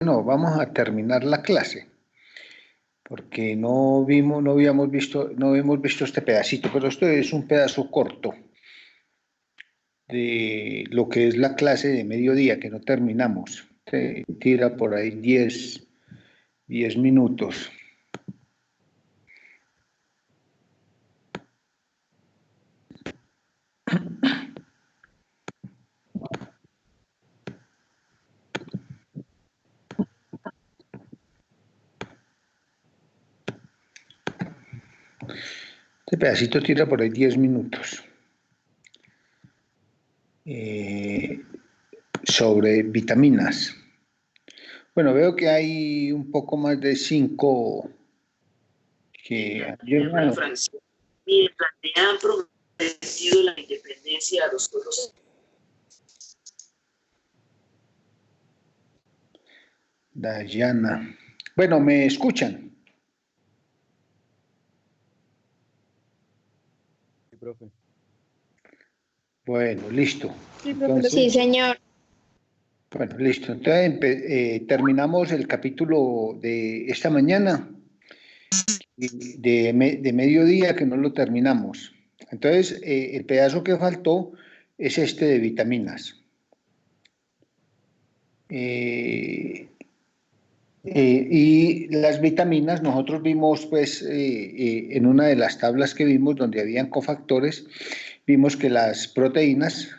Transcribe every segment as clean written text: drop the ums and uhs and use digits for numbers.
No, vamos a terminar la clase, porque no habíamos visto este pedacito, pero esto es un pedazo corto de lo que es la clase de mediodía, que no terminamos. Se tira por ahí 10 minutos. Este pedacito tira por ahí 10 minutos. Sobre vitaminas. Bueno, veo que hay un poco más de 5 que... Francia, mientras le han prometido la independencia a los pueblos. Dayana. Bueno, ¿me escuchan? Sí, profe. Bueno, listo. Entonces, sí, señor. Bueno, listo. Entonces terminamos el capítulo de esta mañana, de mediodía, que no lo terminamos. Entonces, el pedazo que faltó es este de vitaminas. Y las vitaminas, nosotros vimos, pues, en una de las tablas que vimos, donde habían cofactores, vimos que las proteínas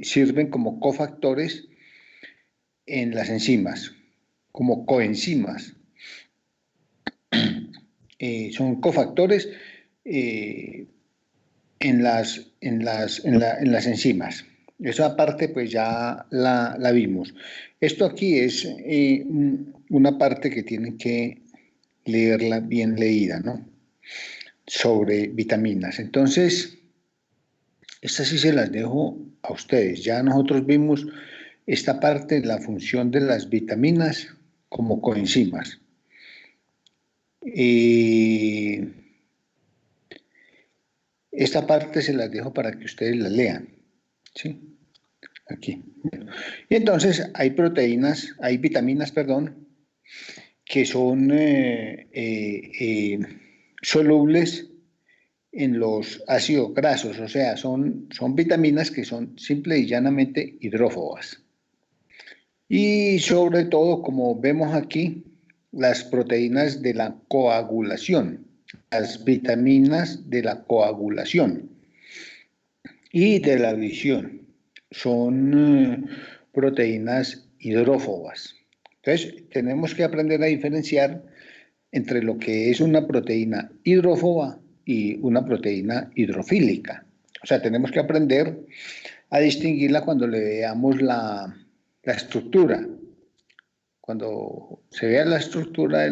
sirven como cofactores en las enzimas, como coenzimas. Son cofactores en las enzimas. Esa parte pues ya la vimos. Esto aquí es una parte que tienen que leerla bien leída, ¿no? Sobre vitaminas. Entonces, estas sí se las dejo a ustedes. Ya nosotros vimos esta parte, la función de las vitaminas como coenzimas. Esta parte se las dejo para que ustedes la lean, ¿sí? Aquí. Y entonces hay proteínas, hay vitaminas, perdón, que son solubles en los ácidos grasos, o sea, son vitaminas que son simple y llanamente hidrófobas. Y sobre todo, como vemos aquí, las proteínas de la coagulación, las vitaminas de la coagulación y de la visión, son proteínas hidrófobas. Entonces, tenemos que aprender a diferenciar entre lo que es una proteína hidrófoba y una proteína hidrofílica. O sea, tenemos que aprender a distinguirla cuando le veamos la estructura. Cuando se vea la estructura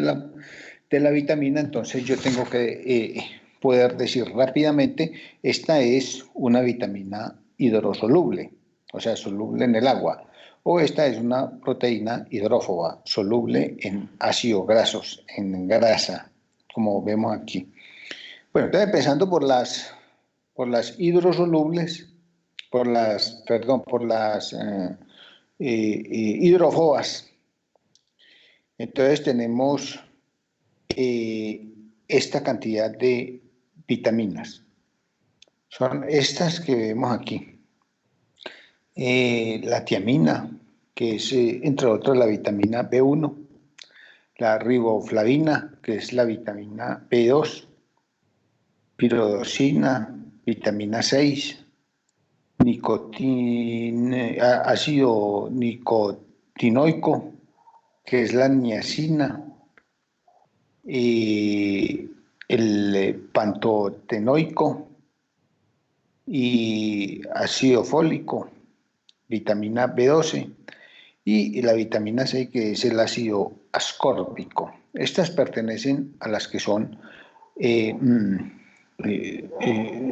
de la vitamina, entonces yo tengo que poder decir rápidamente, esta es una vitamina hidrosoluble, o sea, soluble en el agua, o esta es una proteína hidrófoba, soluble en ácidos grasos, en grasa, como vemos aquí. Bueno, entonces empezando por las hidrosolubles, por las hidrófobas. Entonces tenemos esta cantidad de vitaminas. Son estas que vemos aquí. La tiamina, que es entre otras la vitamina B1, la riboflavina, que es la vitamina B2, pirodoxina, vitamina 6, ácido nicotinoico, que es la niacina, el pantotenoico y ácido fólico, vitamina B12 y la vitamina C, que es el ácido ascórbico. Estas pertenecen a las que son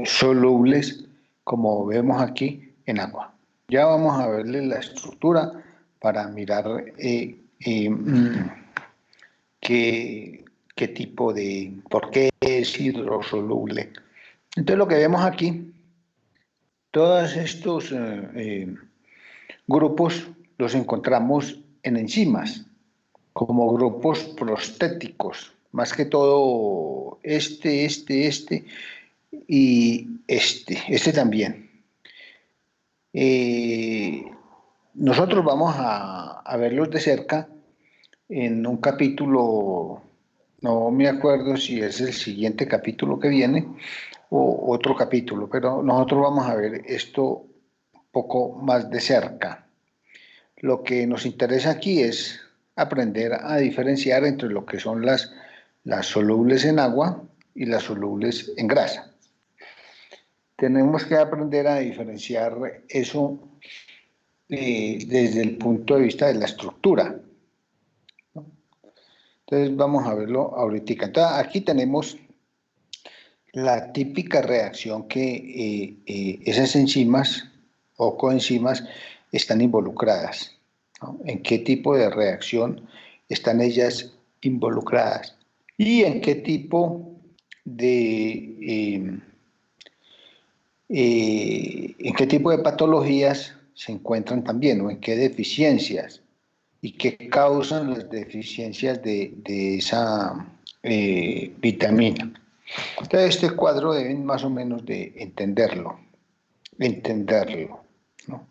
solubles, como vemos aquí, en agua. Ya vamos a verle la estructura para mirar qué tipo de, por qué es hidrosoluble. Entonces lo que vemos aquí, todos estos grupos los encontramos en enzimas, como grupos prostéticos, más que todo este y este también. Nosotros vamos a verlos de cerca en un capítulo, no me acuerdo si es el siguiente capítulo que viene o otro capítulo, pero nosotros vamos a ver esto un poco más de cerca. Lo que nos interesa aquí es aprender a diferenciar entre lo que son las solubles en agua y las solubles en grasa. Tenemos que aprender a diferenciar eso desde el punto de vista de la estructura, ¿no? Entonces vamos a verlo ahorita. Entonces, aquí tenemos la típica reacción que esas enzimas o coenzimas están involucradas, ¿no? En qué tipo de reacción están ellas involucradas y en qué tipo de patologías se encuentran también, o en qué deficiencias y qué causan las deficiencias de esa vitamina. Entonces, este cuadro deben más o menos de entenderlo, ¿no?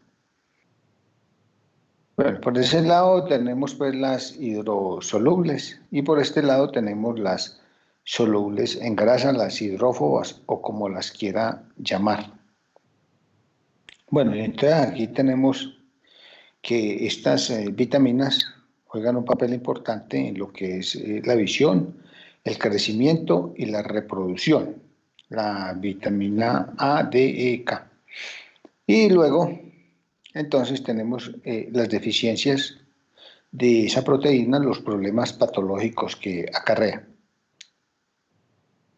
Bueno, por ese lado tenemos pues las hidrosolubles y por este lado tenemos las solubles en grasa, las hidrófobas o como las quiera llamar. Bueno, entonces aquí tenemos que estas vitaminas juegan un papel importante en lo que es la visión, el crecimiento y la reproducción. La vitamina A, D, E, K. Y luego, entonces tenemos las deficiencias de esa proteína, los problemas patológicos que acarrea.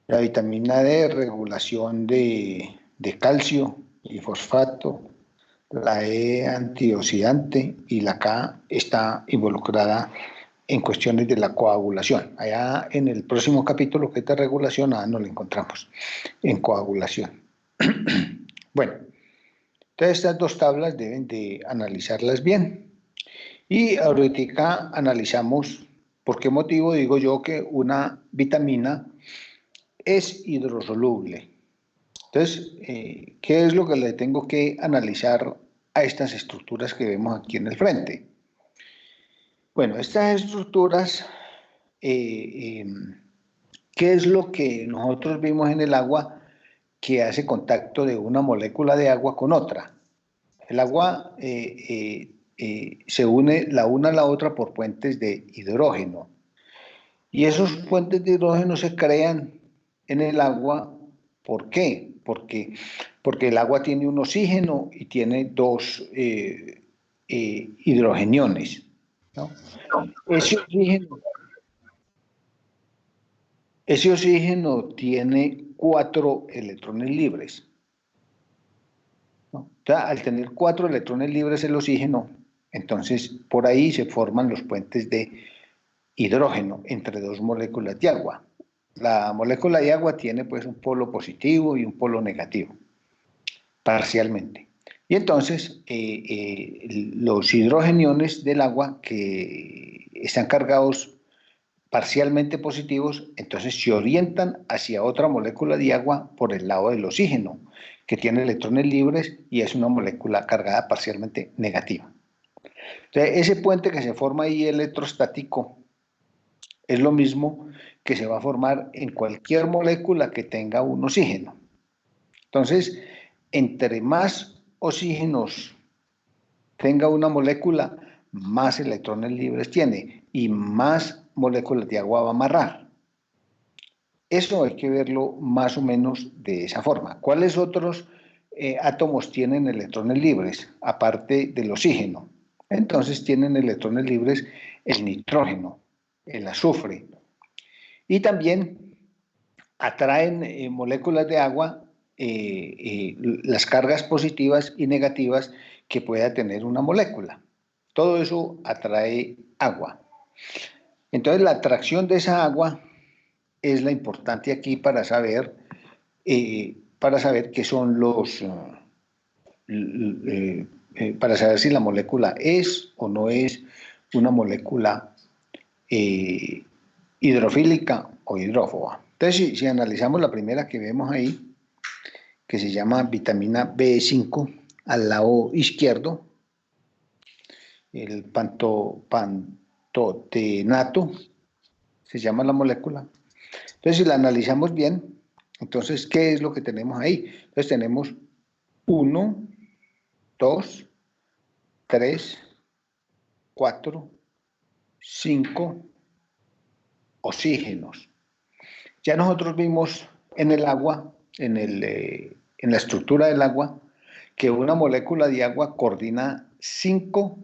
La vitamina D, regulación de calcio y fosfato. La E, antioxidante, y la K está involucrada en cuestiones de la coagulación. Allá en el próximo capítulo, que es de regulación, nos lo encontramos en coagulación. Bueno, entonces estas dos tablas deben de analizarlas bien. Y ahorita analizamos por qué motivo digo yo que una vitamina es hidrosoluble. Entonces, ¿qué es lo que le tengo que analizar a estas estructuras que vemos aquí en el frente? Bueno, estas estructuras, ¿qué es lo que nosotros vimos en el agua que hace contacto de una molécula de agua con otra? El agua se une la una a la otra por puentes de hidrógeno. Y esos puentes de hidrógeno se crean en el agua. ¿Por qué? Porque el agua tiene un oxígeno y tiene dos hidrogeniones, ¿no? Ese oxígeno tiene 4 electrones libres, ¿no? O sea, al tener 4 electrones libres el oxígeno, entonces por ahí se forman los puentes de hidrógeno entre dos moléculas de agua. La molécula de agua tiene pues un polo positivo y un polo negativo, parcialmente. Y entonces los hidrogeniones del agua que están cargados parcialmente positivos, entonces se orientan hacia otra molécula de agua por el lado del oxígeno, que tiene electrones libres y es una molécula cargada parcialmente negativa. Entonces, ese puente que se forma ahí electrostático es lo mismo que se va a formar en cualquier molécula que tenga un oxígeno. Entonces, entre más oxígenos tenga una molécula, más electrones libres tiene y más moléculas de agua va a amarrar. Eso hay que verlo más o menos de esa forma. ¿Cuáles otros átomos tienen electrones libres, aparte del oxígeno? Entonces tienen electrones libres el nitrógeno, el azufre, y también atraen moléculas de agua las cargas positivas y negativas que pueda tener una molécula. Todo eso atrae agua. Entonces la atracción de esa agua es la importante aquí para saber qué son los... para saber si la molécula es o no es una molécula hidrofílica o hidrófoba. Entonces, si analizamos la primera que vemos ahí, que se llama vitamina B5, al lado izquierdo, el pantotenato, se llama la molécula. Entonces, si la analizamos bien, entonces, ¿qué es lo que tenemos ahí? Entonces, tenemos 1, 2, 3, 4, 5 oxígenos. Ya nosotros vimos en el agua, en la estructura del agua, que una molécula de agua coordina 5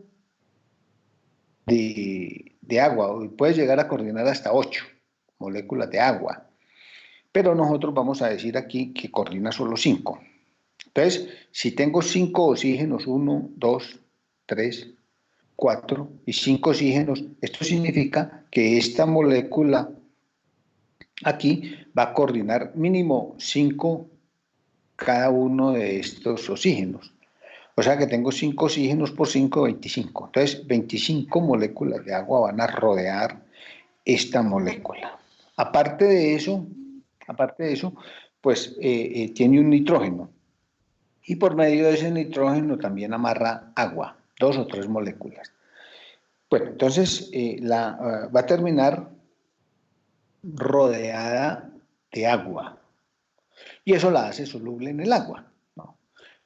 de agua, puede llegar a coordinar hasta 8 moléculas de agua, pero nosotros vamos a decir aquí que coordina solo 5. Entonces, si tengo 5 oxígenos, 1, 2, 3, 4 y 5 oxígenos, esto significa que esta molécula aquí va a coordinar mínimo 5 cada uno de estos oxígenos. O sea que tengo 5 oxígenos por 5, 25. Entonces, 25 moléculas de agua van a rodear esta molécula. Aparte de eso, pues tiene un nitrógeno. Y por medio de ese nitrógeno también amarra agua, 2 o 3 moléculas. Bueno, entonces va a terminar rodeada de agua. Y eso la hace soluble en el agua, ¿no?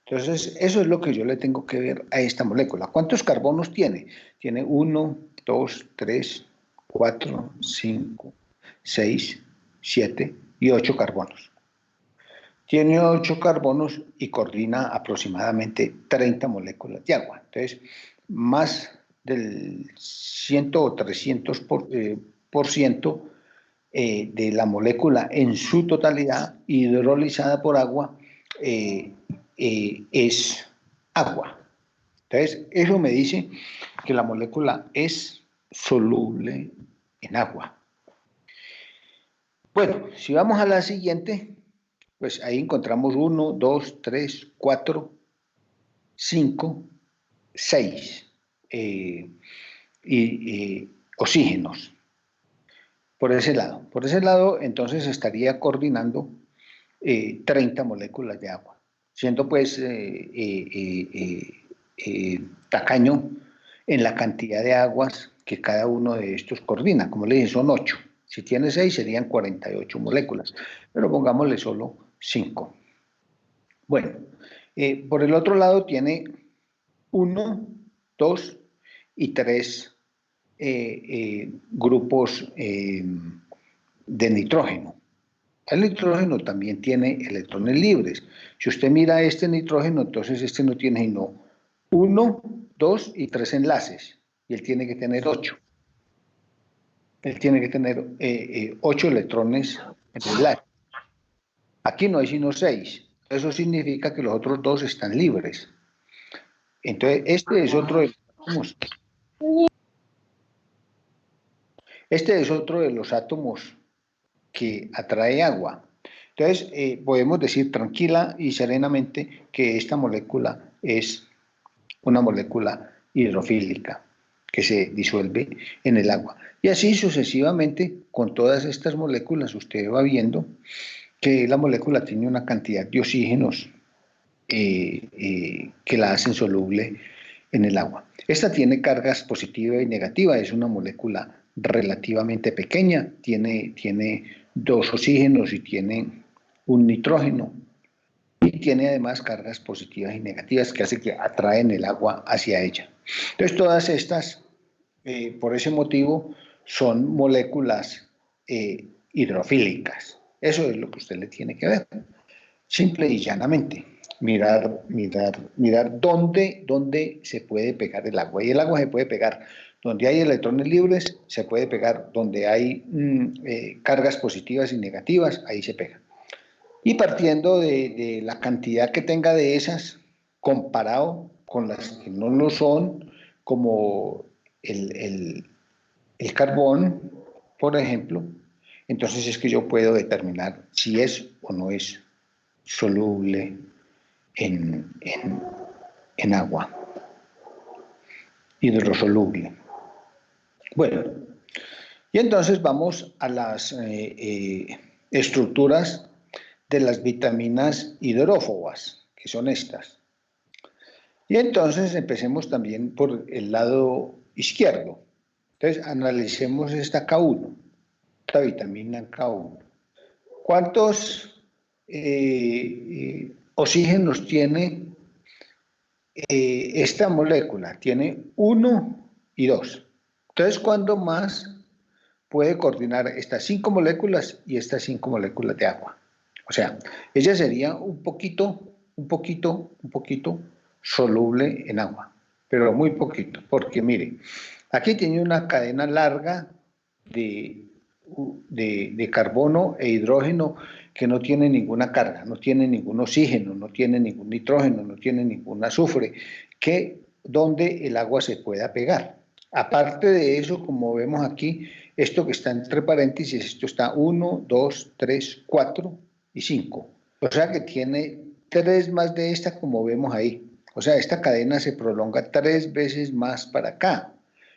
Entonces, eso es lo que yo le tengo que ver a esta molécula. ¿Cuántos carbonos tiene? Tiene 1, 2, 3, 4, 5, 6, 7 y 8 carbonos. Tiene 8 carbonos y coordina aproximadamente 30 moléculas de agua. Entonces, más del 100 o 300% de la molécula en su totalidad hidrolizada por agua es agua. Entonces, eso me dice que la molécula es soluble en agua. Bueno, si vamos a la siguiente, pues ahí encontramos 1, 2, 3, 4, 5, 6 oxígenos. Por ese lado, entonces estaría coordinando 30 moléculas de agua, siendo pues tacaño en la cantidad de aguas que cada uno de estos coordina. Como le dije, son 8. Si tiene 6 serían 48 moléculas, pero pongámosle solo 5. Bueno, por el otro lado tiene 1, 2 y 3 grupos de nitrógeno. El nitrógeno también tiene electrones libres. Si usted mira este nitrógeno, entonces este no tiene sino 1, 2 y 3 enlaces. Y él tiene que tener 8. Él tiene que tener 8 electrones en el enlace. Aquí no hay sino 6. Eso significa que los otros 2 están libres. Entonces, este es otro de los átomos que atrae agua. Entonces, podemos decir tranquila y serenamente que esta molécula es una molécula hidrofílica que se disuelve en el agua. Y así sucesivamente, con todas estas moléculas, usted va que la molécula tiene una cantidad de oxígenos que la hacen soluble en el agua. Esta tiene cargas positiva y negativa, es una molécula relativamente pequeña, tiene 2 oxígenos y tiene un nitrógeno, y tiene además cargas positivas y negativas que hace que atraen el agua hacia ella. Entonces todas estas, por ese motivo, son moléculas hidrofílicas. Eso es lo que usted le tiene que ver, simple y llanamente. Mirar dónde se puede pegar el agua. Y el agua se puede pegar donde hay electrones libres, se puede pegar donde hay cargas positivas y negativas, ahí se pega. Y partiendo de la cantidad que tenga de esas, comparado con las que no lo son, como el carbón, por ejemplo, entonces es que yo puedo determinar si es o no es soluble en agua, hidrosoluble. Bueno, y entonces vamos a las estructuras de las vitaminas hidrófobas, que son estas. Y entonces empecemos también por el lado izquierdo. Entonces analicemos esta K1, esta vitamina K1. ¿Cuántos oxígenos tiene esta molécula? Tiene 1 y 2. Entonces, ¿cuándo más puede coordinar estas 5 moléculas y estas 5 moléculas de agua? O sea, ella sería un poquito soluble en agua, pero muy poquito, porque mire, aquí tiene una cadena larga de carbono e hidrógeno que no tiene ninguna carga, no tiene ningún oxígeno, no tiene ningún nitrógeno, no tiene ningún azufre, donde el agua se pueda pegar. Aparte de eso, como vemos aquí, esto que está entre paréntesis, esto está 1, 2, 3, 4 y 5. O sea que tiene 3 más de esta, como vemos ahí. O sea, esta cadena se prolonga 3 veces más para acá.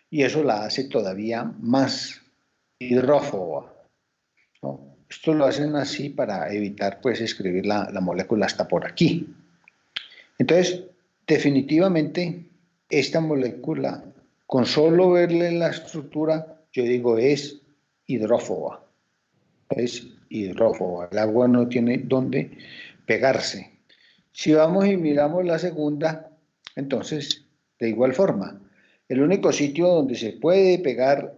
Y eso la hace todavía más hidrófoba, ¿no? Esto lo hacen así para evitar pues escribir la molécula hasta por aquí. Entonces, definitivamente, esta molécula, con solo verle la estructura, yo digo es hidrófoba. Es hidrófoba. El agua no tiene dónde pegarse. Si vamos y miramos la segunda, entonces, de igual forma, el único sitio donde se puede pegar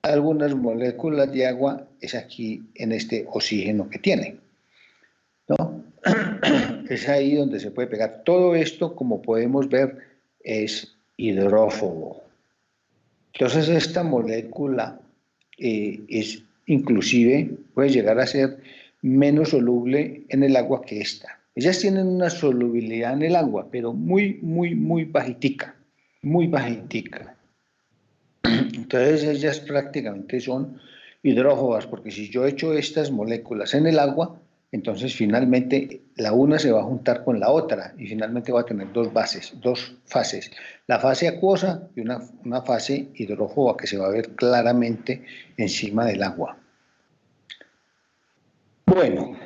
algunas moléculas de agua es aquí en este oxígeno que tiene, ¿no? Es ahí donde se puede pegar. Todo esto, como podemos ver, es hidrófobo. Entonces, esta molécula es inclusive, puede llegar a ser menos soluble en el agua que esta. Ellas tienen una solubilidad en el agua, pero muy bajitica, muy bajitica. Entonces ellas prácticamente son hidrófobas, porque si yo echo estas moléculas en el agua, entonces finalmente la una se va a juntar con la otra y finalmente va a tener dos fases. La fase acuosa y una fase hidrófoba que se va a ver claramente encima del agua. Bueno,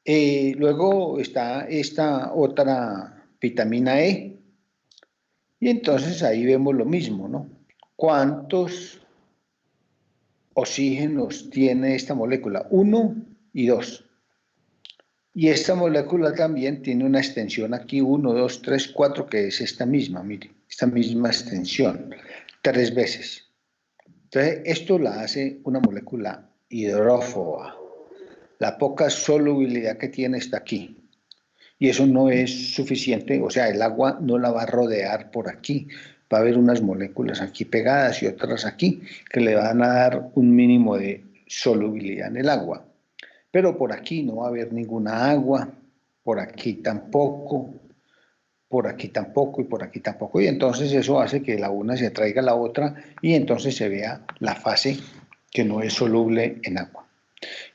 luego está esta otra vitamina E y entonces ahí vemos lo mismo, ¿no? ¿Cuántos oxígenos tiene esta molécula? 1 y 2. Y esta molécula también tiene una extensión aquí, 1, 2, 3, 4, que es esta misma, mire, esta misma extensión, 3 veces. Entonces, esto la hace una molécula hidrófoba. La poca solubilidad que tiene está aquí. Y eso no es suficiente, o sea, el agua no la va a rodear por aquí. Va a haber unas moléculas aquí pegadas y otras aquí que le van a dar un mínimo de solubilidad en el agua. Pero por aquí no va a haber ninguna agua, por aquí tampoco, por aquí tampoco y por aquí tampoco. Y entonces eso hace que la una se atraiga a la otra y entonces se vea la fase que no es soluble en agua.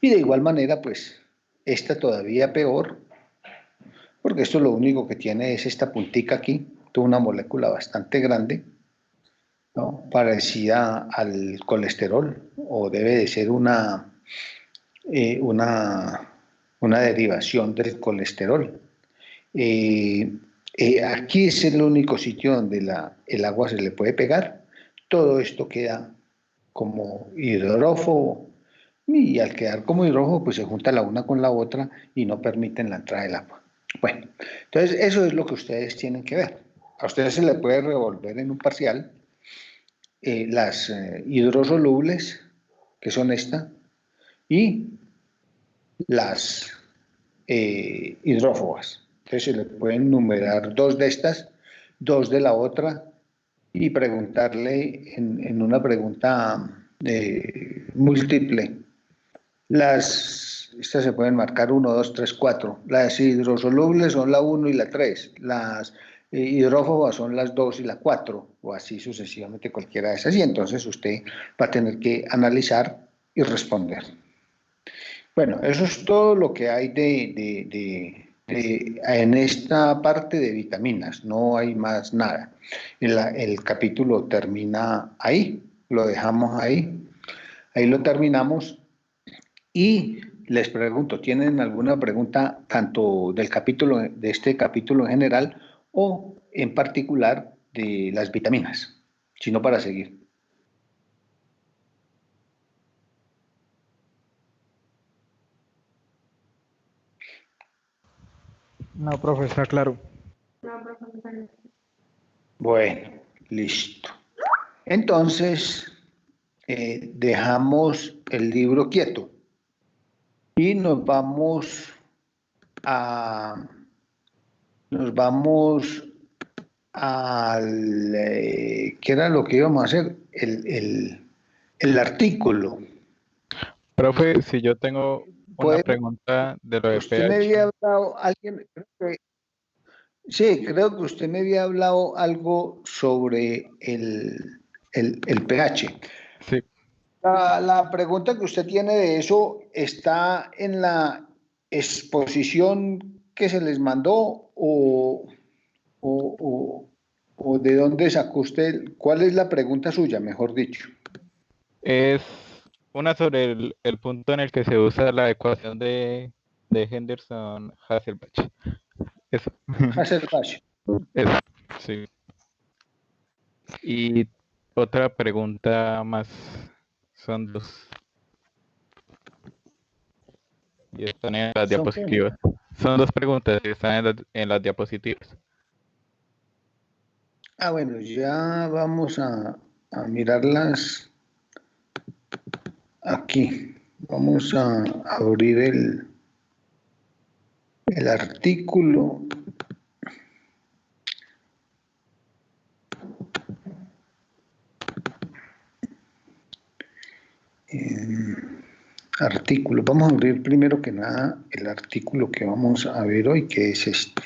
Y de igual manera, pues, esta todavía peor, porque esto lo único que tiene es esta puntica aquí, toda una molécula bastante grande, ¿no? Parecida al colesterol, o debe de ser una derivación del colesterol. Aquí es el único sitio donde el agua se le puede pegar. Todo esto queda como hidrófobo y al quedar como hidrófobo pues se junta la una con la otra y no permiten la entrada del agua. Bueno, entonces eso es lo que ustedes tienen que ver. A ustedes se les puede revolver en un parcial las hidrosolubles, que son esta, y las hidrófobas. Entonces se le pueden numerar 2 de estas, 2 de la otra y preguntarle en una pregunta múltiple. Estas se pueden marcar 1, 2, 3, 4. Las hidrosolubles son la 1 y la 3. Las hidrófobas son las 2 y la 4, o así sucesivamente cualquiera de esas. Y entonces usted va a tener que analizar y responder. Bueno, eso es todo lo que hay en esta parte de vitaminas, no hay más nada. El capítulo termina ahí. lo dejamos ahí. Ahí lo terminamos. Y les pregunto, ¿tienen alguna pregunta tanto del capítulo, de este capítulo en general o en particular de las vitaminas? Si no, para seguir. No, profe, está claro. Bueno, listo. Entonces, dejamos el libro quieto y a, nos vamos al, ¿qué era lo que íbamos a hacer? El artículo. Profe, si yo tengo una Pues, pregunta de lo de usted me pH. había hablado, sí, creo que usted me había hablado algo sobre el pH. Sí, La pregunta que usted tiene de eso está en la exposición que se les mandó o, o- o de dónde sacó usted, ¿cuál es la pregunta suya, mejor dicho? es una sobre el punto en el que se usa la ecuación de Henderson-Hasselbalch. Eso, Hasselbalch. eso, sí. Y otra pregunta más, son dos, y están en las ¿Son qué? diapositivas. Son dos preguntas y están en las diapositivas. Ah, bueno, ya vamos a mirarlas aquí. Vamos a abrir el artículo. Artículo. Vamos a abrir primero que nada el artículo que vamos a ver hoy, que es este.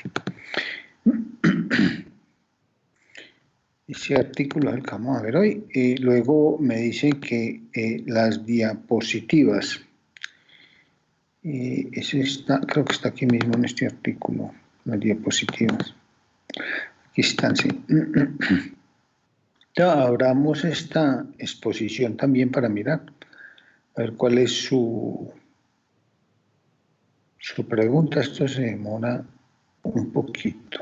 Ese artículo es el que vamos a ver hoy. Luego me dice que las diapositivas. Eso está, creo que está aquí mismo en este artículo, las diapositivas. Aquí están, sí. Ya abramos esta exposición también para mirar, a ver cuál es su pregunta. Esto se demora un poquito.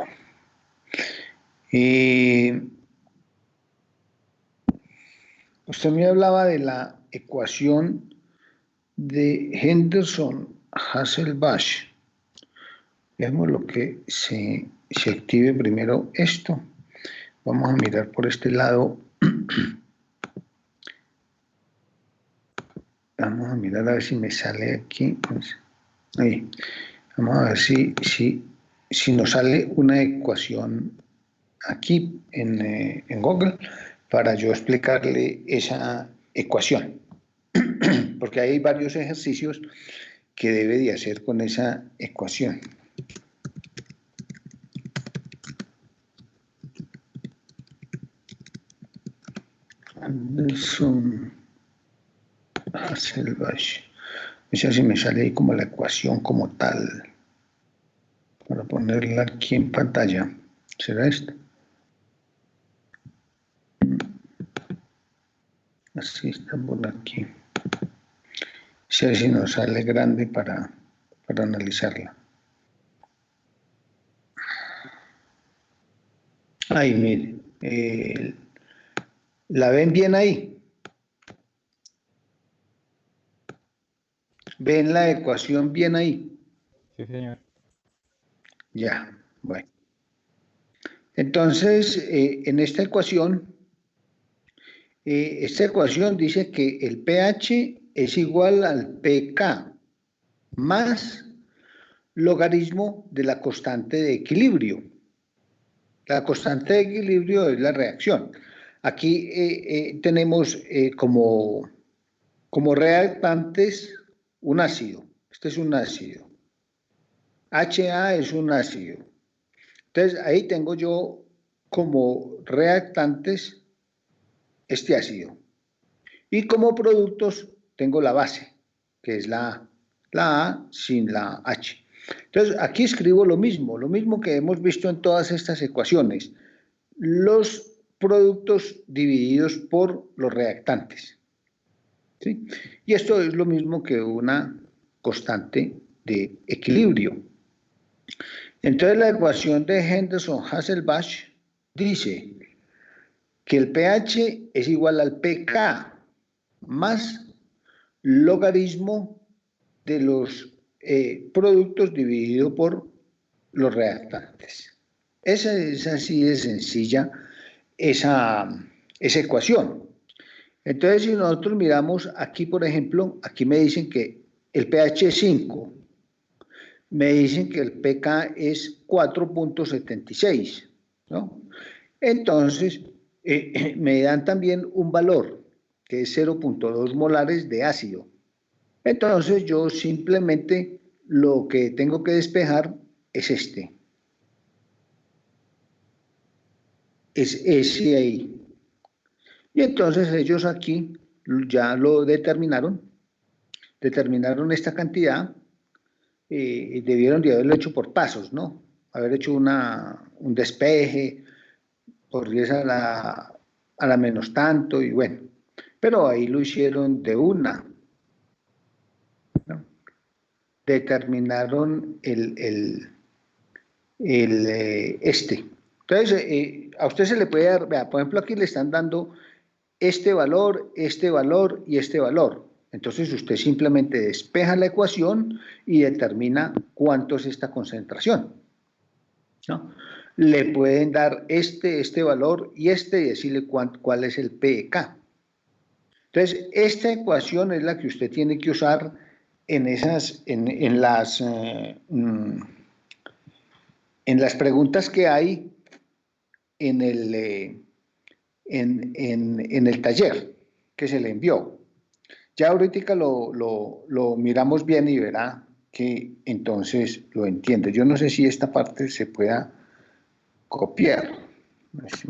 Usted me hablaba de la ecuación de Henderson-Hasselbalch. Veamos lo que se active primero esto. Vamos a mirar por este lado. Vamos a mirar a ver si me sale aquí. Ahí. Vamos a ver si nos sale una ecuación aquí en Google para yo explicarle esa ecuación. Porque hay varios ejercicios que debe de hacer con esa ecuación. Anderson Hasselbalch. No sé si me sale ahí como la ecuación como tal. Para ponerla aquí en pantalla. ¿Será esta? Así está por aquí. Sí, si nos sale grande para analizarla. Ahí, mire. ¿La ven bien ahí? ¿Ven la ecuación bien ahí? Sí, señor. Ya, bueno. Entonces, en esta ecuación dice que el pH es igual al pK más logaritmo de la constante de equilibrio. La constante de equilibrio es la reacción. Aquí tenemos como reactantes un ácido. Este es un ácido. HA es un ácido. Entonces, ahí tengo yo como reactantes este ácido. Y como productos tengo la base, que es la A sin la H. Entonces, aquí escribo lo mismo que hemos visto en todas estas ecuaciones. Los productos divididos por los reactantes. ¿Sí? Y esto es lo mismo que una constante de equilibrio. Entonces la ecuación de Henderson-Hasselbalch dice que el pH es igual al pK más logaritmo de los productos dividido por los reactantes. Esa es así de sencilla esa ecuación. Entonces, si nosotros miramos aquí, por ejemplo, aquí me dicen que el pH es 5, me dicen que el pK es 4.76, ¿no? Entonces, me dan también un valor, que es 0.2 molares de ácido. Entonces, yo simplemente lo que tengo que despejar es este. Es ese ahí. Y entonces ellos aquí ya lo determinaron esta cantidad, debieron de haberlo hecho por pasos, ¿no? Haber hecho un despeje por 10 a la menos tanto y bueno, pero ahí lo hicieron de una, ¿no? Determinaron este. Entonces, a usted se le puede dar, vea, por ejemplo, aquí le están dando este valor y este valor. Entonces usted simplemente despeja la ecuación y determina cuánto es esta concentración, ¿no? Le pueden dar este valor y decirle cuál es el pK. Entonces, esta ecuación es la que usted tiene que usar en las preguntas que hay en el taller que se le envió. Ya ahorita lo miramos bien y verá que entonces lo entiende. Yo no sé si esta parte se pueda copiar.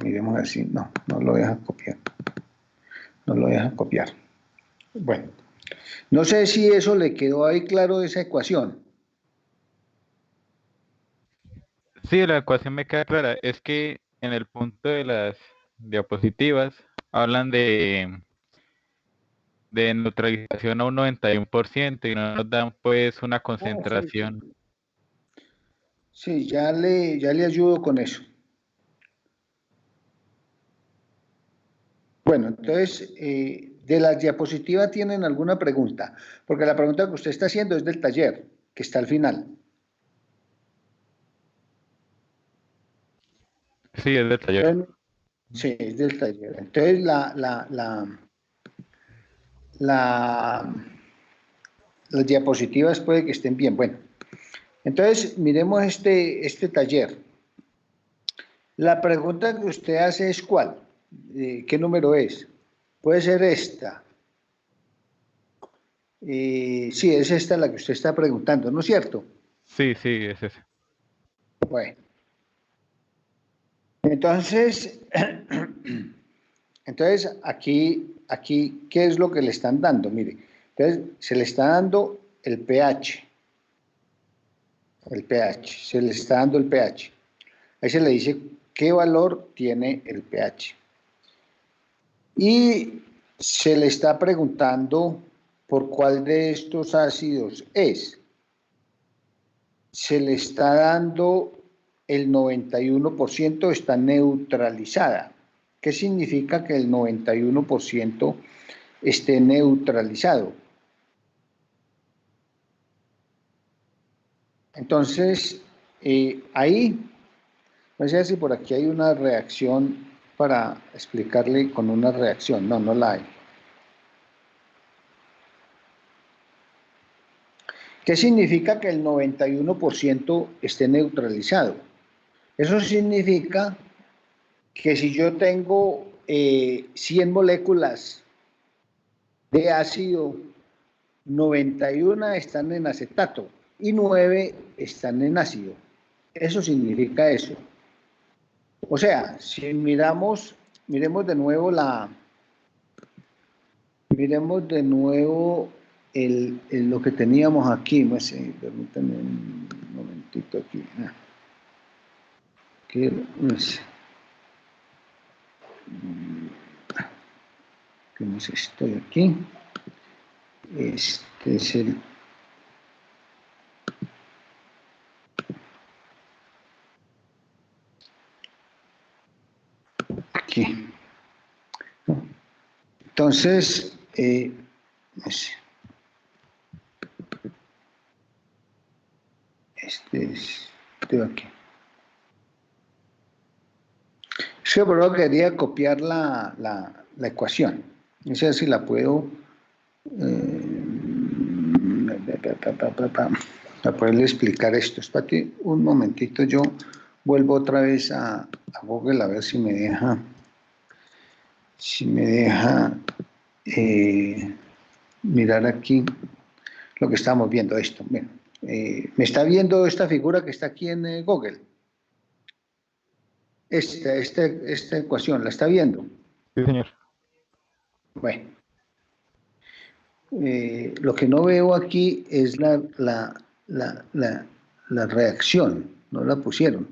Miremos así. No lo deja copiar. No lo deja copiar. Bueno, no sé si eso le quedó ahí claro esa ecuación. Sí, la ecuación me queda clara. Es que en el punto de las diapositivas hablan de neutralización a un 91% y no nos dan pues una concentración. Sí, ya le ayudo con eso. Bueno, entonces, de las diapositivas ¿tienen alguna pregunta? Porque la pregunta que usted está haciendo es del taller, que está al final. Sí, es del taller. Entonces, sí, es del taller. Entonces, las diapositivas puede que estén bien. Bueno, entonces, miremos este taller. La pregunta que usted hace es ¿cuál? ¿Qué número es? Puede ser esta. Sí, es esta la que usted está preguntando, ¿no es cierto? Sí, es ese. Bueno. Entonces, ¿qué es lo que le están dando? Mire, entonces se le está dando el pH, se le está dando el pH. Ahí se le dice qué valor tiene el pH. Y se le está preguntando por cuál de estos ácidos es. Se le está dando el 91% está neutralizada. ¿Qué significa que el 91% esté neutralizado? Entonces, ahí, no sé si por aquí hay una reacción para explicarle con una reacción. No la hay. ¿Qué significa que el 91% esté neutralizado? Eso significa que si yo tengo 100 moléculas de ácido, 91 están en acetato y 9 están en ácido. Eso significa eso. O sea, si miremos de nuevo lo que teníamos aquí. Permítanme un momentito aquí. ¿Cómo es esto de aquí? Este es el... Aquí. Entonces, no sé. Este es de aquí. Yo pero quería copiar la ecuación. No sé si la puedo... para poderle explicar esto. Espérate un momentito, yo vuelvo otra vez a Google a ver si me deja... mirar aquí lo que estamos viendo esto. Bueno, ¿me está viendo esta figura que está aquí en Google? Esta ecuación, ¿la está viendo? Sí, señor. Bueno, lo que no veo aquí es la reacción, no la pusieron.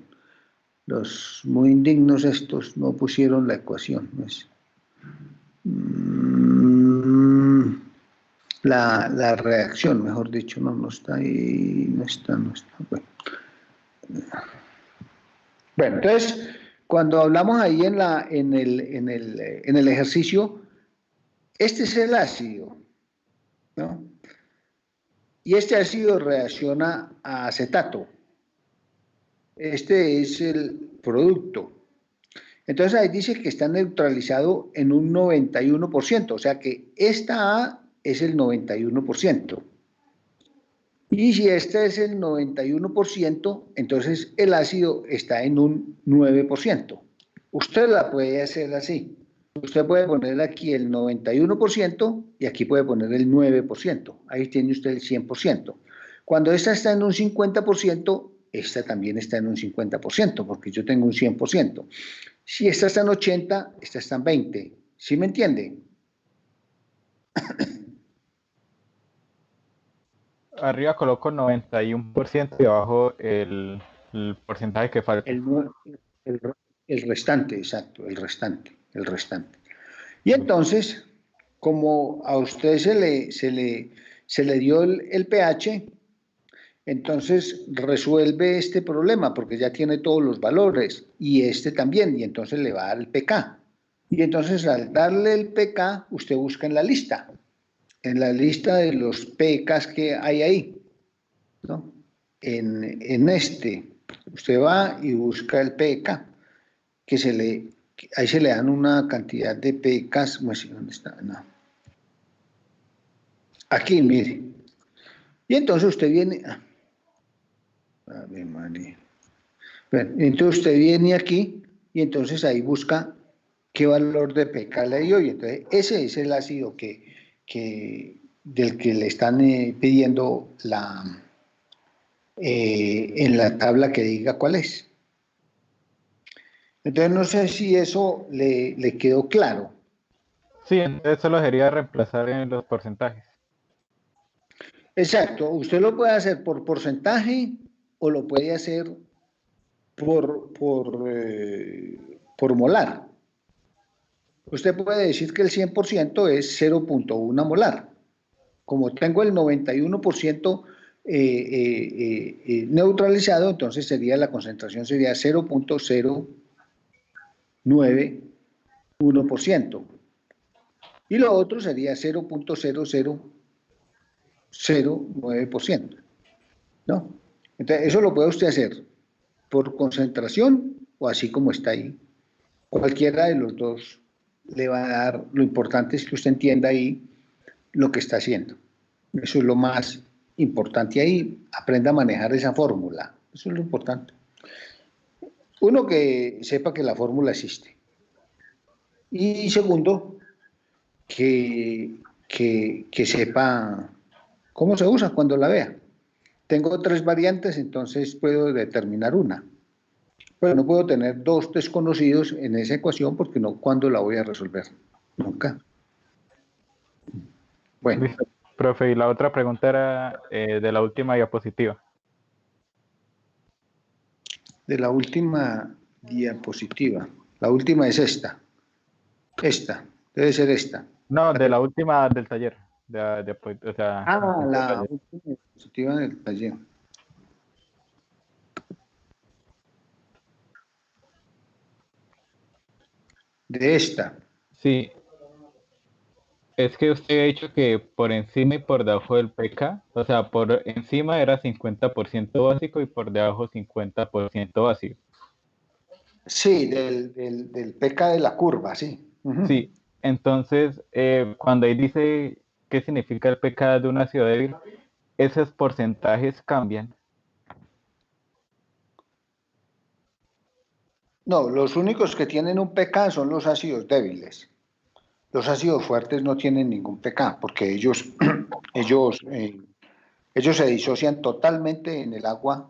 Los muy indignos estos no pusieron la ecuación. La reacción, mejor dicho, no está ahí, no está. Bueno, entonces, cuando hablamos ahí en el ejercicio, este es el ácido, ¿no? Y este ácido reacciona a acetato. Este es el producto. Entonces ahí dice que está neutralizado en un 91%, o sea que esta A es el 91%. Y si este es el 91%, entonces el ácido está en un 9%. Usted la puede hacer así. Usted puede poner aquí el 91% y aquí puede poner el 9%. Ahí tiene usted el 100%. Cuando esta está en un 50%, esta también está en un 50%, porque yo tengo un 100%. Si esta está en 80, esta está en 20. ¿Sí me entiende? Arriba coloco 91% y abajo el porcentaje que falta. El, el restante, exacto, el restante. Y entonces, como a usted se le dio el pH, entonces resuelve este problema porque ya tiene todos los valores y este también, y entonces le va a dar el pK. Y entonces al darle el pK, usted busca en la lista de los pKs que hay ahí, ¿no? En este, usted va y busca el pK, ahí se le dan una cantidad de pKs, ¿dónde está? No. Aquí, mire. Y entonces usted viene, a ver, María. Bueno, entonces usted viene aquí y entonces ahí busca qué valor de pK le dio y entonces ese es el ácido del que le están pidiendo en la tabla que diga cuál es. Entonces no sé si eso le quedó claro. Sí, entonces solo sería reemplazar en los porcentajes. Exacto, usted lo puede hacer por porcentaje o lo puede hacer por molar. Usted puede decir que el 100% es 0.1 molar. Como tengo el 91% neutralizado, entonces la concentración sería 0.091%. Y lo otro sería 0.0009%. ¿No? Entonces, eso lo puede usted hacer por concentración o así como está ahí. Cualquiera de los dos le va a dar, lo importante es que usted entienda ahí lo que está haciendo. Eso es lo más importante ahí, aprenda a manejar esa fórmula. Eso es lo importante. Uno, que sepa que la fórmula existe. Y segundo, que sepa cómo se usa cuando la vea. Tengo 3 variantes, entonces puedo determinar una. Pero no puedo tener 2 desconocidos en esa ecuación porque no, ¿cuándo la voy a resolver? Nunca. Bueno. Listo. Profe, y la otra pregunta era de la última diapositiva. De la última diapositiva. La última es esta. Esta, debe ser esta. No, de la última del taller. O sea, Ah, del la taller. última diapositiva del taller. De esta. Sí, es que usted ha dicho que por encima y por debajo del PK, o sea, por encima era 50% básico y por debajo 50% básico. Sí, del PK de la curva, sí. Ujú. Sí, entonces, cuando ahí dice qué significa el PK de un ácido débil, esos porcentajes cambian. No, los únicos que tienen un PK son los ácidos débiles. Los ácidos fuertes no tienen ningún PK porque ellos, ellos se disocian totalmente en el agua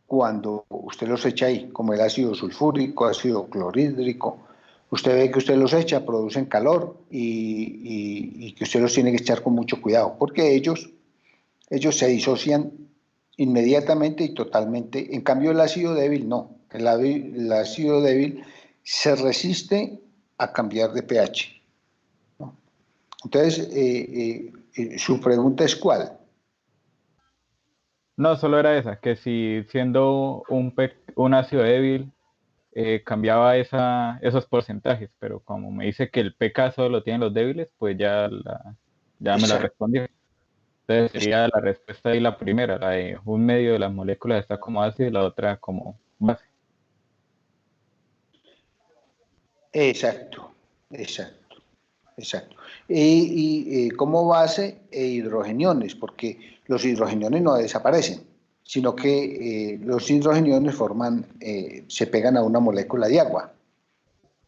cuando usted los echa ahí, como el ácido sulfúrico, ácido clorhídrico. Usted ve que usted los echa, producen calor y que usted los tiene que echar con mucho cuidado porque ellos se disocian inmediatamente y totalmente. En cambio, el ácido débil no. El ácido débil se resiste a cambiar de pH. ¿No? Entonces, su pregunta es ¿cuál? No, solo era esa, que si siendo un ácido débil cambiaba esos porcentajes, pero como me dice que el PK solo lo tienen los débiles, pues ya me la Exacto. respondió. Entonces sería la respuesta ahí la primera, la de un medio de las moléculas está como ácido y la otra como base. Exacto. Exacto. Exacto. Y como base, hidrogeniones, porque los hidrogeniones no desaparecen, sino que los hidrogeniones se pegan a una molécula de agua,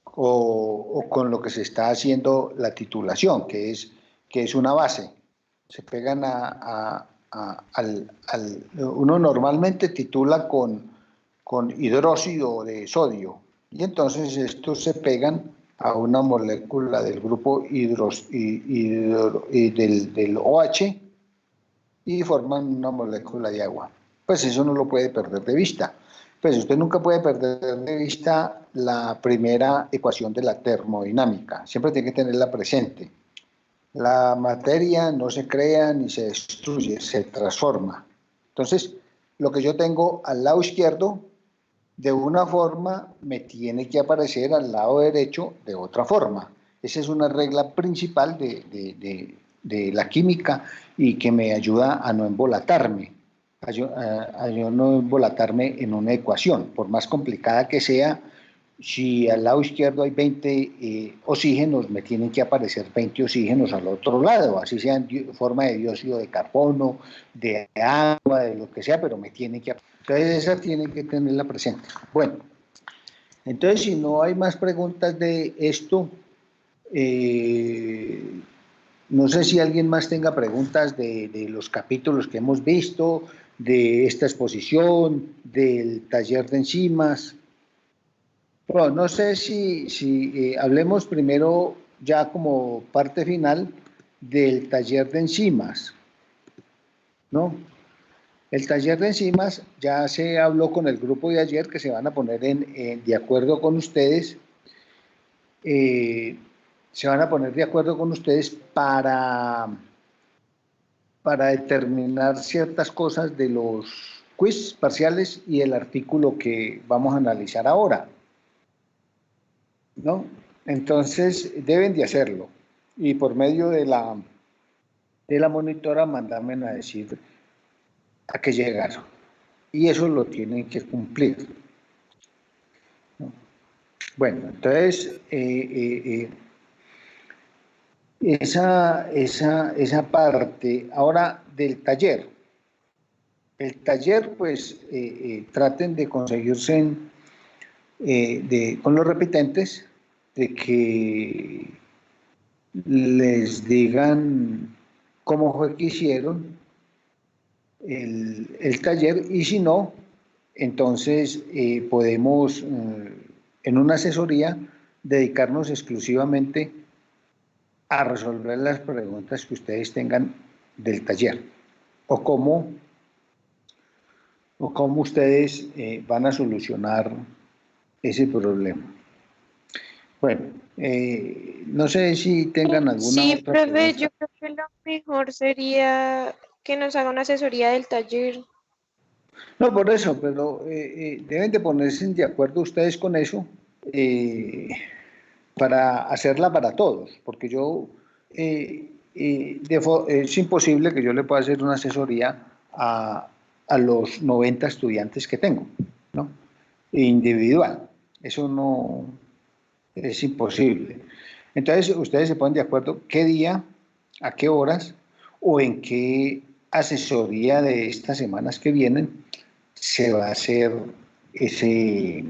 o con lo que se está haciendo la titulación, que es una base. Se pegan uno normalmente titula con hidróxido de sodio, y entonces estos se pegan a una molécula del grupo del OH y forman una molécula de agua. Pues eso no lo puede perder de vista. Pues usted nunca puede perder de vista la primera ecuación de la termodinámica, siempre tiene que tenerla presente. La materia no se crea ni se destruye, se transforma. Entonces, lo que yo tengo al lado izquierdo, de una forma, me tiene que aparecer al lado derecho de otra forma. Esa es una regla principal de la química y que me ayuda a no embolatarme, a yo no embolatarme en una ecuación, por más complicada que sea. Si al lado izquierdo hay 20 oxígenos, me tienen que aparecer 20 oxígenos al otro lado, así sea en forma de dióxido de carbono, de agua, de lo que sea, pero me tienen que aparecer. Entonces esa tienen que tenerla presente. Bueno, entonces si no hay más preguntas de esto, eh, no sé si alguien más tenga preguntas de los capítulos que hemos visto, de esta exposición, del taller de enzimas. Bueno, no sé si hablemos primero ya como parte final del taller de enzimas, ¿no? El taller de enzimas ya se habló con el grupo de ayer que se van a poner de acuerdo con ustedes, eh, se van a poner de acuerdo con ustedes para determinar ciertas cosas de los quiz parciales y el artículo que vamos a analizar ahora, ¿no? Entonces deben de hacerlo y por medio de la monitora mandarme a decir a qué llegaron y eso lo tienen que cumplir, ¿no? Bueno, entonces esa parte ahora del taller. El taller, pues, traten de conseguirse con los repitentes de que les digan cómo fue que hicieron el taller y si no, entonces podemos en una asesoría dedicarnos exclusivamente a resolver las preguntas que ustedes tengan del taller o cómo ustedes van a solucionar ese problema. Bueno, No sé si tengan alguna Sí, otra profe, yo pregunta. creo que lo mejor sería que nos haga una asesoría del taller. No, por eso, pero deben de ponerse de acuerdo ustedes con eso eh, para hacerla para todos, porque yo es imposible que yo le pueda hacer una asesoría a los 90 estudiantes que tengo, ¿no? Individual. Eso no es imposible. Entonces, ustedes se ponen de acuerdo qué día, a qué horas o en qué asesoría de estas semanas que vienen se va a hacer ese,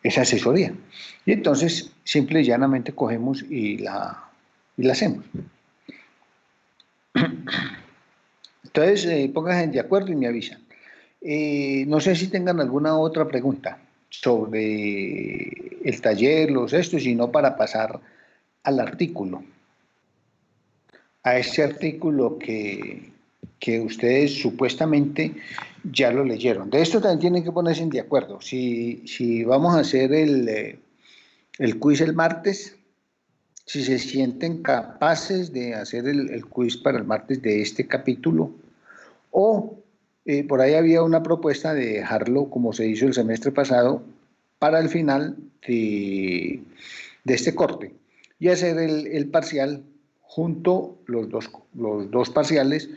esa asesoría. Y entonces, simple y llanamente cogemos y la hacemos. Entonces, pónganse de acuerdo y me avisan. No sé si tengan alguna otra pregunta sobre el taller, los estos, sino para pasar al artículo, a ese artículo que ustedes supuestamente ya lo leyeron. De esto también tienen que ponerse de acuerdo. Si vamos a hacer el quiz el martes, si se sienten capaces de hacer el quiz para el martes de este capítulo, o por ahí había una propuesta de dejarlo como se hizo el semestre pasado para el final de este corte y hacer el parcial junto los dos parciales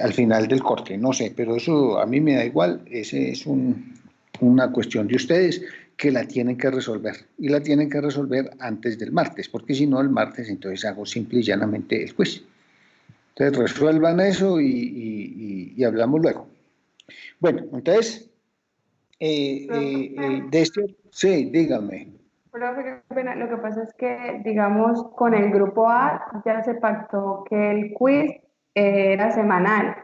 al final del corte. No sé, pero eso a mí me da igual. Ese es una cuestión de ustedes que la tienen que resolver y la tienen que resolver antes del martes, porque si no el martes entonces hago simple y llanamente el quiz. Entonces resuelvan eso y hablamos luego. Bueno, entonces, Profe, de este, sí, dígame. profe, qué pena. Lo que pasa es que, digamos, con el grupo A ya se pactó que el quiz era semanal.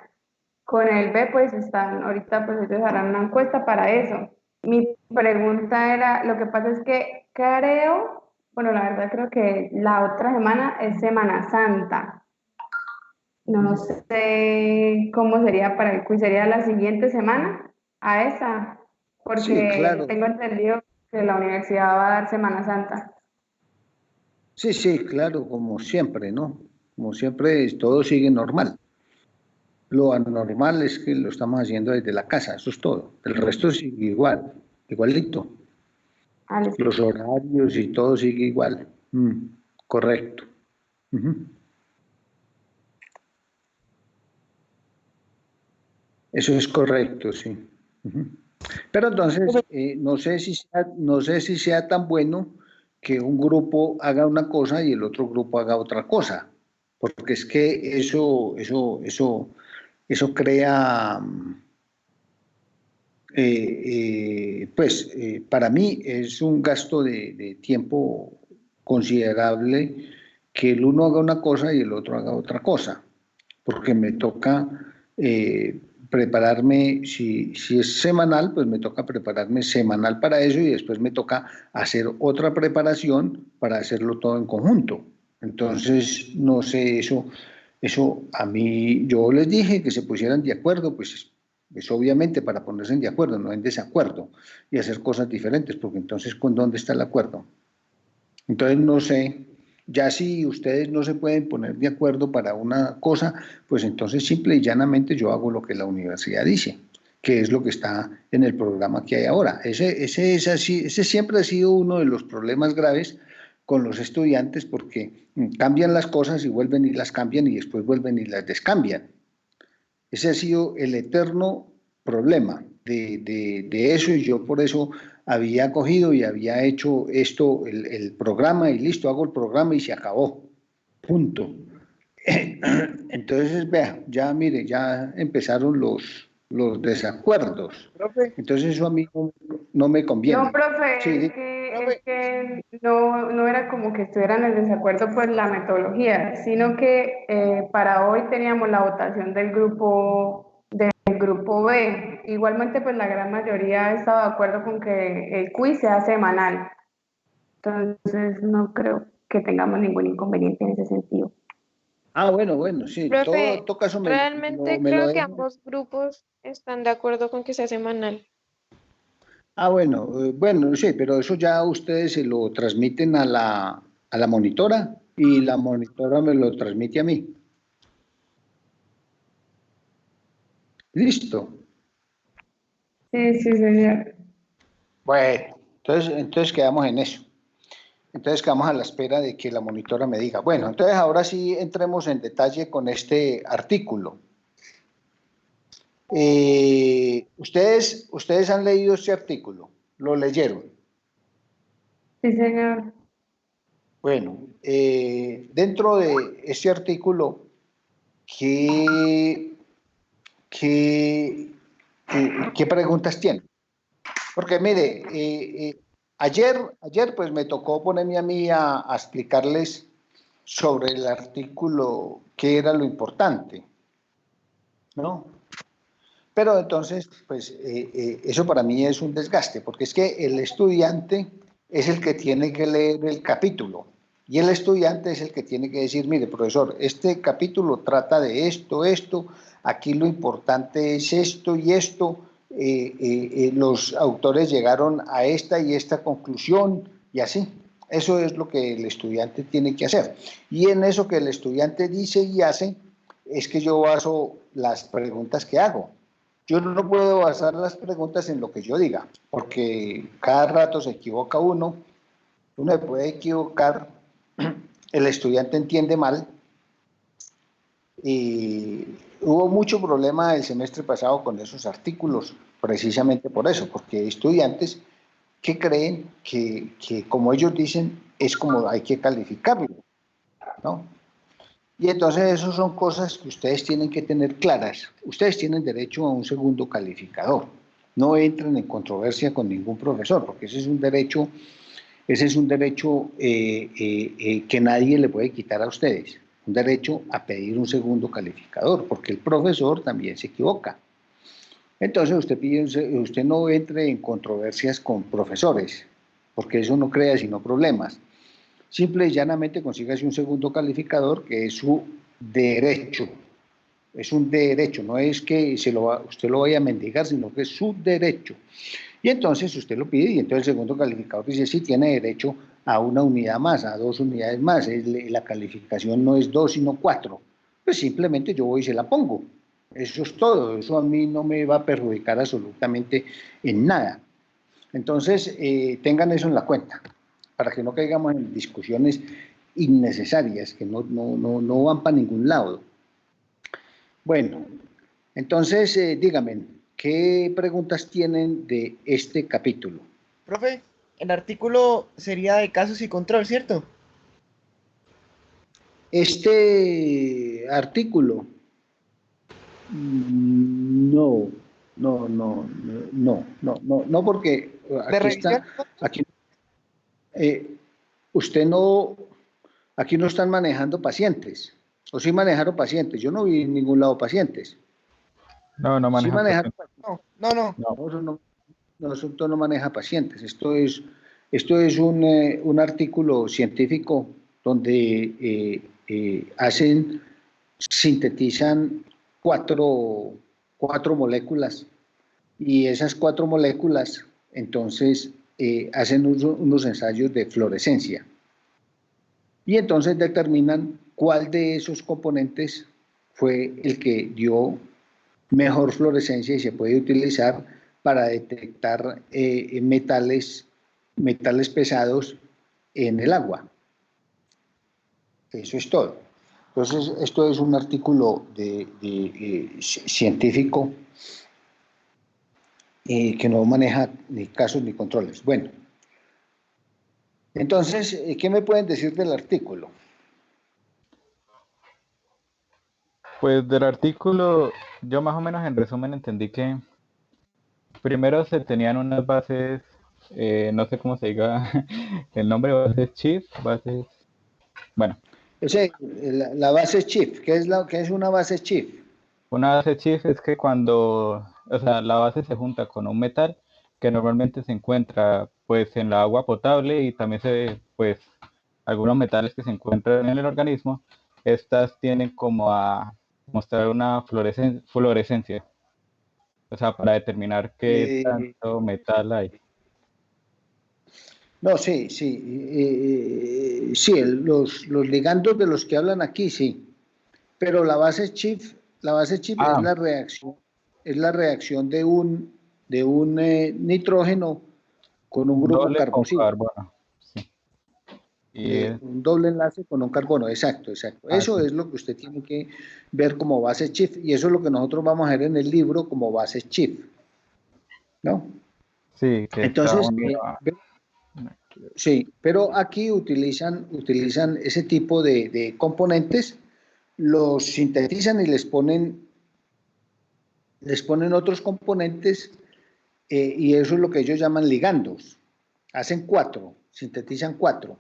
Con el B, pues están, ahorita pues ellos harán una encuesta para eso. Mi pregunta era, lo que pasa es que creo, bueno, la verdad creo que la otra semana es Semana Santa. No sé cómo sería para el quiz, sería la siguiente semana a esa, Sí, porque claro. tengo entendido que la universidad va a dar Semana Santa. Sí, sí, claro, como siempre, ¿no? Como siempre, todo sigue normal. Lo anormal es que lo estamos haciendo desde la casa, eso es todo. El resto sigue igual, igualito. Ah, listo. Los horarios y todo sigue igual. Correcto. Ujú. Eso es correcto, sí. Ujú. Pero entonces, no sé si sea tan bueno que un grupo haga una cosa y el otro grupo haga otra cosa, porque es que eso crea, para mí es un gasto de tiempo considerable que el uno haga una cosa y el otro haga otra cosa, porque me toca prepararme, si es semanal, pues me toca prepararme semanal para eso y después me toca hacer otra preparación para hacerlo todo en conjunto. Entonces, no sé, eso a mí, yo les dije que se pusieran de acuerdo, pues obviamente para ponerse de acuerdo, no en desacuerdo, y hacer cosas diferentes, porque entonces, ¿con dónde está el acuerdo? Entonces, no sé, ya si ustedes no se pueden poner de acuerdo para una cosa, pues entonces simple y llanamente yo hago lo que la universidad dice, que es lo que está en el programa que hay ahora. Ese siempre ha sido uno de los problemas graves con los estudiantes porque cambian las cosas y vuelven y las cambian y después vuelven y las descambian. Ese ha sido el eterno problema de eso y yo por eso había cogido y había hecho esto, el programa y listo, hago el programa y se acabó. Punto. Entonces, vea, ya mire, ya empezaron los desacuerdos. Profe, Entonces eso a mí no me No, conviene. profe, Sí, profe, no era como que estuvieran en desacuerdo por la metodología, sino que para hoy teníamos la votación del grupo B. Igualmente, pues la gran mayoría ha estado de acuerdo con que el quiz sea semanal. Entonces, no creo que tengamos ningún inconveniente en ese sentido. bueno, bueno, sí, Profe, todo caso realmente me lo creo que deben. ambos grupos están de acuerdo con que sea semanal. Bueno, sí, pero eso ya ustedes se lo transmiten a la monitora y la monitora me lo transmite a mí. Listo. Sí, sí, señor. Bueno, entonces quedamos en eso. Entonces quedamos a la espera de que la monitora me diga. Bueno, entonces ahora sí entremos en detalle con este artículo. Ustedes han leído este artículo, lo leyeron. Sí, señor. Bueno, dentro de este artículo, ¿qué, qué, qué preguntas tienen? Porque mire, ayer pues me tocó ponerme a mí a explicarles sobre el artículo qué era lo importante, ¿no? Pero entonces, pues eso para mí es un desgaste, porque es que el estudiante es el que tiene que leer el capítulo y el estudiante es el que tiene que decir, mire, profesor, este capítulo trata de esto, aquí lo importante es esto y esto, los autores llegaron a esta y esta conclusión y así. Eso es lo que el estudiante tiene que hacer. Y en eso que el estudiante dice y hace, es que yo baso las preguntas que hago. Yo no puedo basar las preguntas en lo que yo diga, porque cada rato se equivoca uno se puede equivocar, el estudiante entiende mal, y hubo mucho problema el semestre pasado con esos artículos, precisamente por eso, porque hay estudiantes que creen que como ellos dicen, es como hay que calificarlo, ¿no? Y entonces esas son cosas que ustedes tienen que tener claras. Ustedes tienen derecho a un segundo calificador. No entren en controversia con ningún profesor, porque ese es un derecho que nadie le puede quitar a ustedes. Un derecho a pedir un segundo calificador, porque el profesor también se equivoca. Entonces usted no entre en controversias con profesores, porque eso no crea sino problemas. Simple y llanamente consígase un segundo calificador que es su derecho. Es un derecho, no es que usted lo vaya a mendigar, sino que es su derecho. Y entonces usted lo pide y entonces el segundo calificador dice, sí, tiene derecho a una unidad más, a 2 unidades más. La calificación no es 2, sino 4. Pues simplemente yo voy y se la pongo. Eso es todo. Eso a mí no me va a perjudicar absolutamente en nada. Entonces, tengan eso en la cuenta, para que no caigamos en discusiones innecesarias, que no van para ningún lado. Bueno, entonces, díganme, ¿qué preguntas tienen de este capítulo? Profe, el artículo sería de casos y control, ¿cierto? Este artículo, no, porque ¿De aquí revisión? está, aquí, eh, usted no, aquí no están manejando pacientes, o sí manejaron pacientes, yo no vi en ningún lado pacientes, No, no sí maneja manejaron pacientes. pacientes, No. No. no, eso no, esto no maneja pacientes, esto es un artículo científico donde sintetizan cuatro moléculas y esas 4 moléculas entonces hacen unos ensayos de fluorescencia y entonces determinan cuál de esos componentes fue el que dio mejor fluorescencia y se puede utilizar para detectar metales pesados en el agua. Eso es todo. Entonces, esto es un artículo científico que no maneja ni casos ni controles. Bueno, entonces, ¿qué me pueden decir del artículo? Pues del artículo, yo más o menos en resumen entendí que primero se tenían unas bases, no sé cómo se diga el nombre, bases chief, bases, bueno, La base chief, ¿qué es una base chief? una base chief es que cuando, o sea, la base se junta con un metal que normalmente se encuentra pues en la agua potable y también pues algunos metales que se encuentran en el organismo, estas tienen como a mostrar una fluorescencia, o sea, para determinar qué Eh, tanto metal hay. No, sí, sí. Sí, los ligandos de los que hablan aquí, sí. Pero la base Schiff Ah, es la reacción de un nitrógeno con un un grupo doble con carboxilo. carbono. Sí. Y Un doble enlace con un carbono, exacto, exacto. Eso sí, es lo que usted tiene que ver como base Schiff y eso es lo que nosotros vamos a ver en el libro como base Schiff, ¿no? sí, que está Entonces, unido. sí, pero aquí utilizan ese tipo de componentes, los sintetizan y les ponen otros componentes y eso es lo que ellos llaman ligandos. Hacen cuatro, sintetizan cuatro.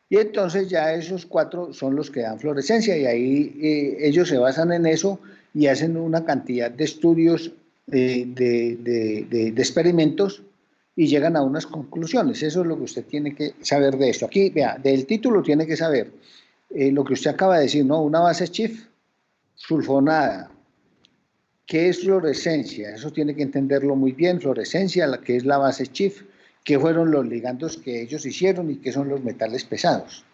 Y entonces ya esos cuatro son los que dan fluorescencia y ahí ellos se basan en eso y hacen una cantidad de estudios de experimentos y llegan a unas conclusiones. Eso es lo que usted tiene que saber de esto. Aquí, vea, del título tiene que saber lo que usted acaba de decir, ¿no? Una base Schiff sulfonada. ¿Qué es fluorescencia? Eso tiene que entenderlo muy bien. Fluorescencia, la que es la base Schiff, qué fueron los ligandos que ellos hicieron y qué son los metales pesados.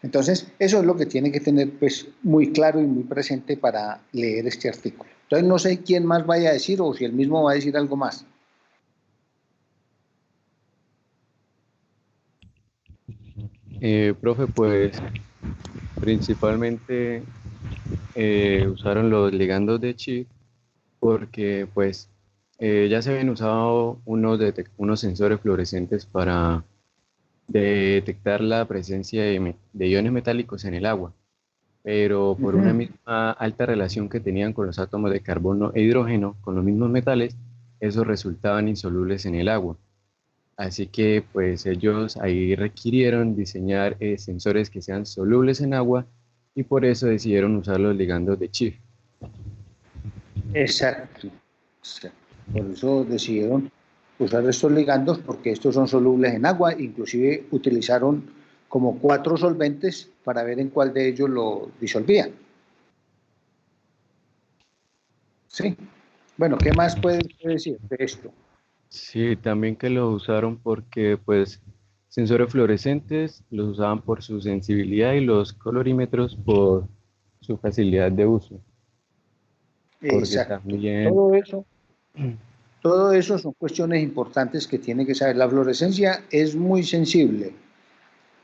Entonces, eso es lo que tiene que tener pues muy claro y muy presente para leer este artículo. Entonces, no sé quién más vaya a decir o si él mismo va a decir algo más. Profe, pues principalmente usaron los ligandos de chip porque pues ya se habían usado unos sensores fluorescentes para detectar la presencia de iones metálicos en el agua, pero por una misma alta relación que tenían con los átomos de carbono e hidrógeno con los mismos metales, esos resultaban insolubles en el agua. Así que pues ellos ahí requirieron diseñar sensores que sean solubles en agua y por eso decidieron usar los ligandos de Schiff. Exacto, exacto. Por eso decidieron usar estos ligandos porque estos son solubles en agua, inclusive utilizaron como 4 solventes para ver en cuál de ellos lo disolvían. Sí. Bueno, ¿qué más puede decir de esto? Sí, también que los usaron porque pues sensores fluorescentes los usaban por su sensibilidad y los colorímetros por su facilidad de uso. Porque Exacto. también, Todo eso son cuestiones importantes que tiene que saber. La fluorescencia es muy sensible.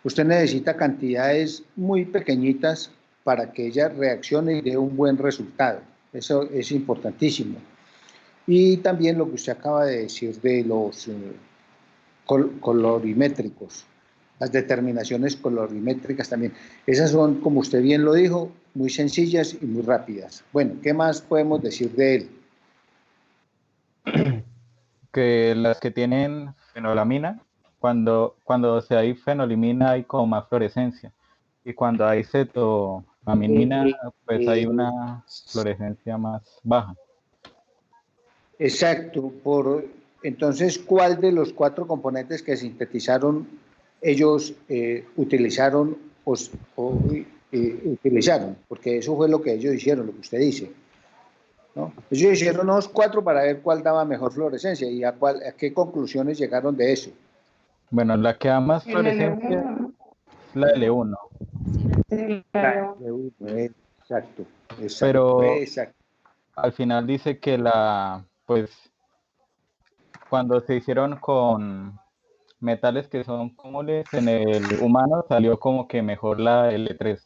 Usted necesita cantidades muy pequeñitas para que ella reaccione y dé un buen resultado. Eso es importantísimo. Y también lo que usted acaba de decir de los colorimétricos, las determinaciones colorimétricas también. Esas son, como usted bien lo dijo, muy sencillas y muy rápidas. Bueno, ¿qué más podemos decir de él? Que las que tienen fenolamina, cuando se hay fenolimina hay como más fluorescencia. Y cuando hay cetoaminina, pues hay una fluorescencia más baja. Exacto. Entonces, ¿cuál de los 4 componentes que sintetizaron ellos utilizaron utilizaron? Porque eso fue lo que ellos hicieron, lo que usted dice, ¿no? Ellos hicieron unos 4 para ver cuál daba mejor fluorescencia y a qué conclusiones llegaron de eso. Bueno, la que da más El fluorescencia L1, es la L1, sí, Claro, claro. exacto, exacto, pero exacto. al final dice que pues cuando se hicieron con metales que son comunes en el humano, salió como que mejor la L3.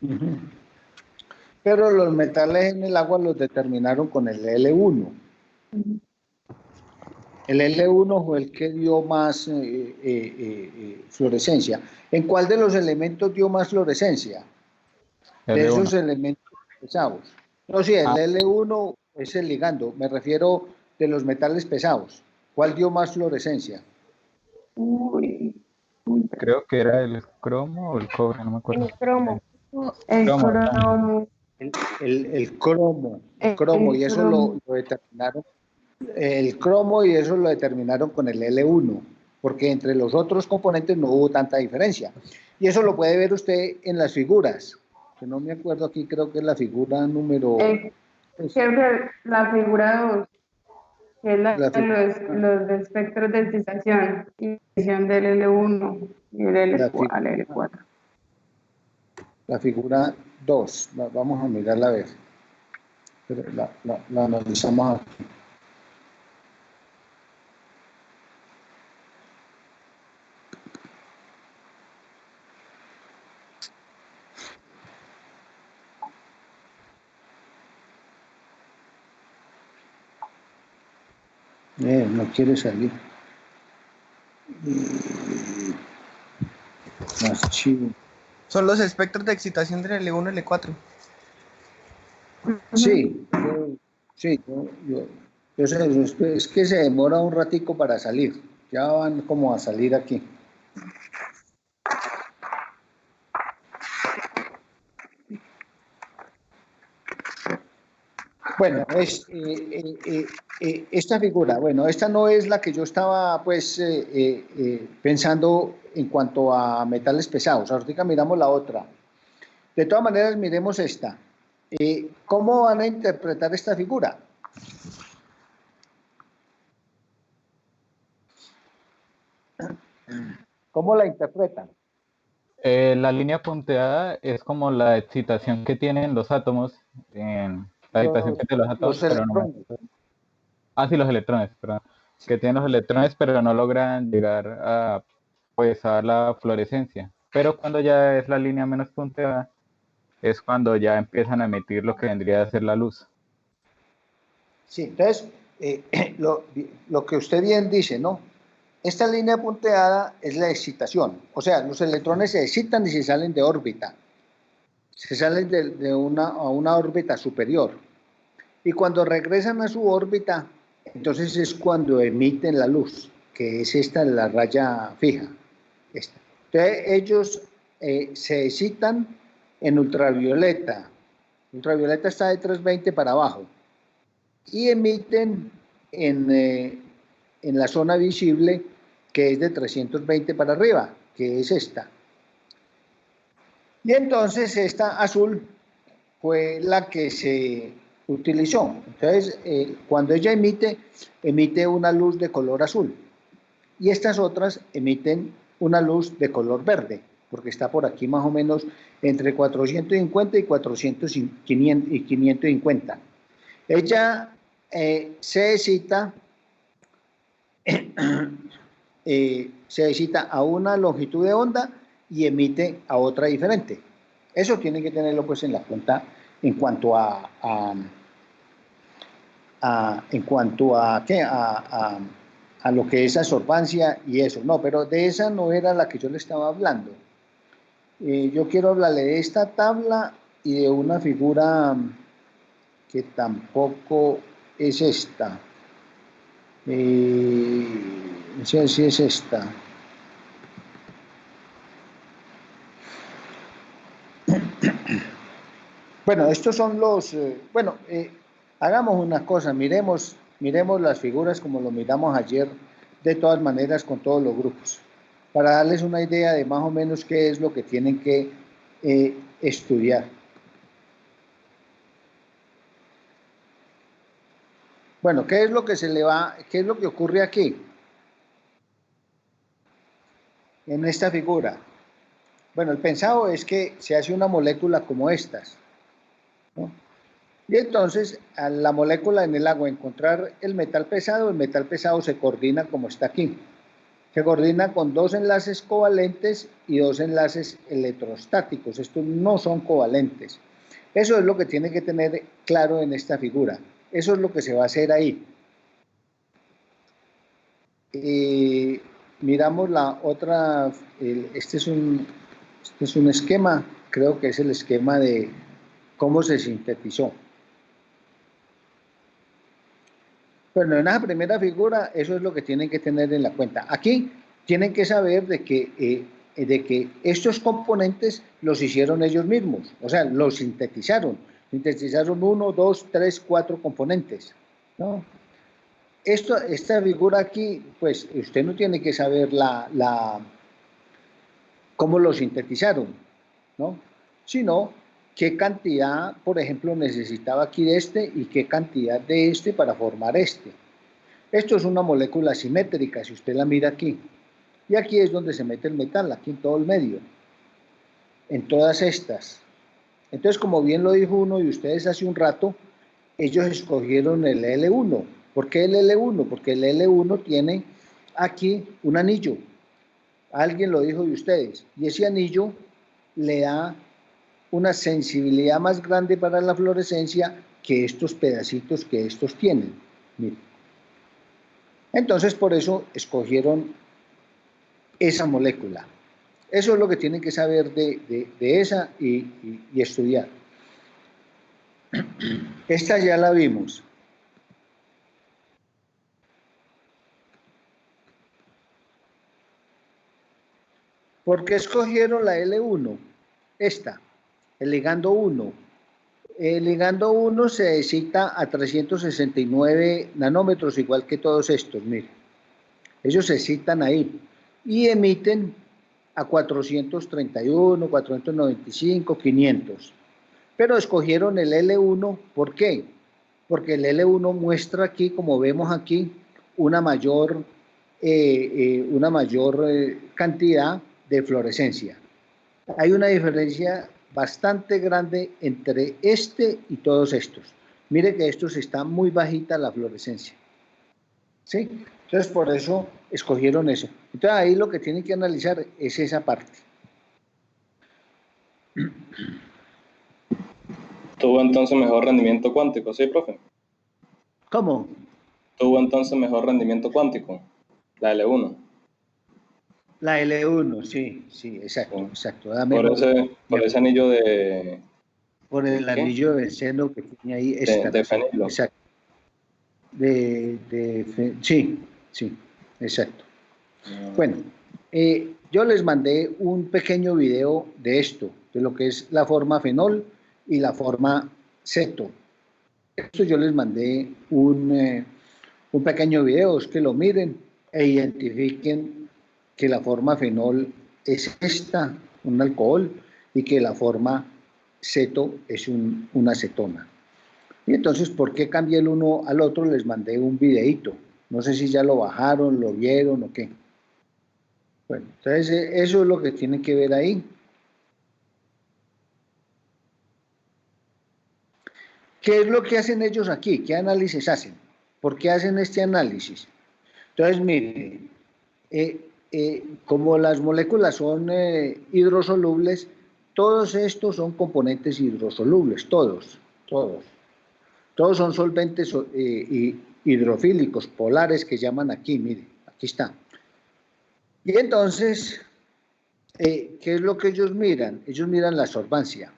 Ujú. Pero los metales en el agua los determinaron con el L1. El L1 fue el que dio más fluorescencia. ¿En cuál de los elementos dio más fluorescencia? De L1. esos elementos pesados. No, sí, el Ah, L1 es el ligando. Me refiero de los metales pesados. ¿Cuál dio más fluorescencia? Uy, creo que era el cromo o el cobre, no me acuerdo. El cromo. el Cromo, cromo, El cromo. El el cromo, y eso cromo. lo determinaron. El cromo y eso lo determinaron con el L1, porque entre los otros componentes no hubo tanta diferencia. Y eso lo puede ver usted en las figuras, que no me acuerdo aquí, creo que es la figura número... Creo que la figura 2. que es La los de espectros de excitación y emisión del L1 y el La L4, al L4. La figura 2, vamos a mirarla a ver, pero la analizamos aquí. No quiere salir. Archivo. Son los espectros de excitación del L1 y L4. Sí, sí, yo sé, es que se demora un ratico para salir. Ya van como a salir aquí. Bueno, esta figura, bueno, esta no es la que yo estaba pues pensando en cuanto a metales pesados. Ahorita miramos la otra. De todas maneras, miremos esta. ¿Cómo van a interpretar esta figura? ¿Cómo la interpretan? La línea punteada es como la excitación que tienen los átomos, en la excitación que tienen los átomos, Los pero no más. electrones. Ah, sí, los electrones, perdón. Que tienen los electrones, pero no logran llegar a, pues, a la fluorescencia. Pero cuando ya es la línea menos punteada, es cuando ya empiezan a emitir lo que vendría a ser la luz. Sí, entonces, lo que usted bien dice, ¿no? Esta línea punteada es la excitación, o sea, los electrones se excitan y se salen de órbita, se salen a una órbita superior, y cuando regresan a su órbita, entonces es cuando emiten la luz, que es esta, la raya fija. Esta. Entonces, ellos se excitan en ultravioleta, ultravioleta está de 320 para abajo, y emiten en la zona visible, que es de 320 para arriba, que es esta. Y entonces esta azul fue la que se utilizó. Entonces, cuando ella emite una luz de color azul. Y estas otras emiten una luz de color verde, porque está por aquí más o menos entre 450 y 400 y 550. Ella se excita a una longitud de onda y emite a otra diferente. Eso tiene que tenerlo pues en la cuenta en cuanto a lo que es absorbancia y eso. No, pero de esa no era la que yo le estaba hablando. Yo quiero hablarle de esta tabla y de una figura que tampoco es esta. No sé si es esta. Bueno, estos son los... hagamos una cosa, miremos las figuras como lo miramos ayer, de todas maneras con todos los grupos, para darles una idea de más o menos qué es lo que tienen que estudiar. Bueno, ¿qué es lo que qué es lo que ocurre aquí? En esta figura. Bueno, el pensado es que se hace una molécula como estas, ¿no? Y entonces, a la molécula en el agua encontrar el metal pesado se coordina como está aquí. Se coordina con dos enlaces covalentes y dos enlaces electrostáticos. Estos no son covalentes. Eso es lo que tiene que tener claro en esta figura. Eso es lo que se va a hacer ahí. Miramos la otra. Este es un esquema, creo que es el esquema de cómo se sintetizó. Bueno, en esa primera figura, eso es lo que tienen que tener en la cuenta. Aquí tienen que saber de que estos componentes los hicieron ellos mismos, o sea, los sintetizaron. Sintetizaron 1, 2, 3, 4 componentes, ¿no? Esta figura aquí, pues usted no tiene que saber cómo lo sintetizaron, ¿no? Sino qué cantidad, por ejemplo, necesitaba aquí de este y qué cantidad de este para formar este. Esto es una molécula simétrica, si usted la mira aquí. Y aquí es donde se mete el metal, aquí en todo el medio, en todas estas. Entonces, como bien lo dijo uno de ustedes hace un rato, ellos escogieron el L1. ¿Por qué el L1? Porque el L1 tiene aquí un anillo. Alguien lo dijo de ustedes. Y ese anillo le da una sensibilidad más grande para la fluorescencia que estos pedacitos que estos tienen. Miren. Entonces, por eso escogieron esa molécula. Eso es lo que tienen que saber de esa y estudiar. Esta ya la vimos. ¿Por qué escogieron la L1? Esta, el ligando 1. El ligando 1 se excita a 369 nanómetros, igual que todos estos, miren. Ellos se excitan ahí y emiten a 431, 495, 500. Pero escogieron el L1, ¿por qué? Porque el L1 muestra aquí, como vemos aquí, una mayor cantidad de fluorescencia. Hay una diferencia bastante grande entre este y todos estos. Mire que estos está muy bajita la fluorescencia. ¿Sí? Entonces, por eso escogieron eso. Entonces, ahí lo que tienen que analizar es esa parte. Tuvo entonces mejor rendimiento cuántico, ¿sí, profe? ¿Cómo? Tuvo entonces mejor rendimiento cuántico, la L1. La L1, sí, exacto, Sí. exacto. Por ese anillo de... Por el anillo de benceno que tiene ahí. De fenilo. Exacto. Sí, exacto. Bueno, yo les mandé un pequeño video de esto, de lo que es la forma fenol y la forma ceto. Esto yo les mandé un pequeño video, es que lo miren e identifiquen que la forma fenol es esta, un alcohol, y que la forma ceto es una acetona. Y entonces, ¿por qué cambié el uno al otro? Les mandé un videíto. No sé si ya lo bajaron, lo vieron o qué. Bueno, entonces eso es lo que tienen que ver ahí. ¿Qué es lo que hacen ellos aquí? ¿Qué análisis hacen? ¿Por qué hacen este análisis? Entonces, miren, como las moléculas son hidrosolubles, todos estos son componentes hidrosolubles, todos. Todos son solventes hidrofílicos, polares, que llaman aquí, mire, aquí está. Y entonces, ¿qué es lo que ellos miran? Ellos miran la absorbancia.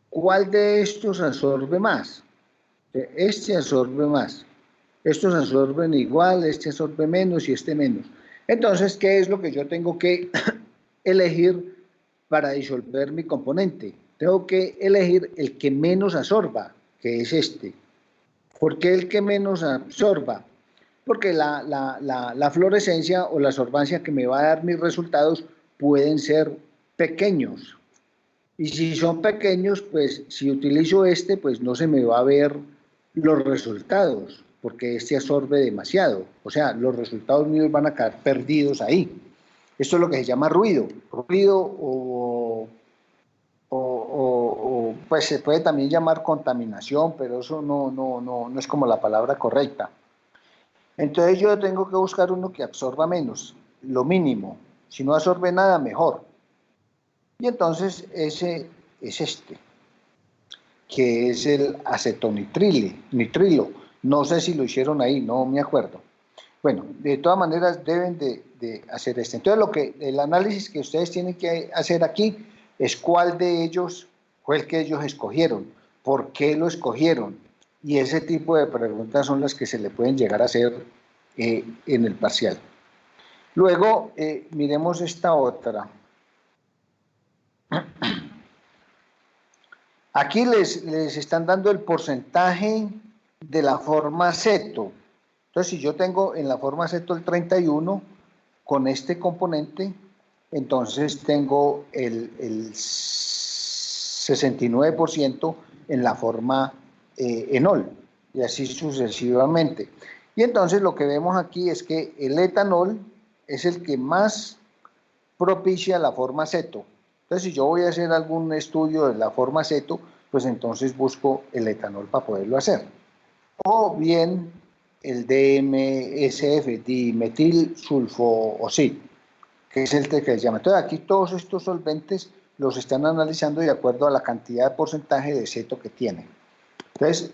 ¿Cuál de estos absorbe más? Este absorbe más. Estos absorben igual, este absorbe menos y este menos. Entonces, ¿qué es lo que yo tengo que elegir para disolver mi componente? Tengo que elegir el que menos absorba, que es este. ¿Por qué el que menos absorba? Porque la fluorescencia o la absorbancia que me va a dar mis resultados pueden ser pequeños. Y si son pequeños, pues si utilizo este, pues no se me va a ver los resultados, porque este absorbe demasiado. O sea, los resultados míos van a quedar perdidos ahí. Esto es lo que se llama ruido. Ruido pues se puede también llamar contaminación, pero eso no es como la palabra correcta. Entonces yo tengo que buscar uno que absorba menos, lo mínimo. Si no absorbe nada, mejor. Y entonces ese es este, que es el acetonitrilo. No sé si lo hicieron ahí, no me acuerdo. Bueno, de todas maneras deben de hacer este. Entonces el análisis que ustedes tienen que hacer aquí es cuál de ellos fue el que ellos escogieron, por qué lo escogieron. Y ese tipo de preguntas son las que se le pueden llegar a hacer en el parcial. Luego, miremos esta otra. Aquí les están dando el porcentaje de la forma ceto. Entonces, si yo tengo en la forma ceto el 31 con este componente, entonces tengo el 69% en la forma enol, y así sucesivamente. Y entonces lo que vemos aquí es que el etanol es el que más propicia la forma ceto. Entonces, si yo voy a hacer algún estudio de la forma ceto, pues entonces busco el etanol para poderlo hacer. O bien el DMSF, dimetilsulfooxid, que es el que se llama. Entonces, aquí todos estos solventes los están analizando de acuerdo a la cantidad de porcentaje de ceto que tienen. Entonces,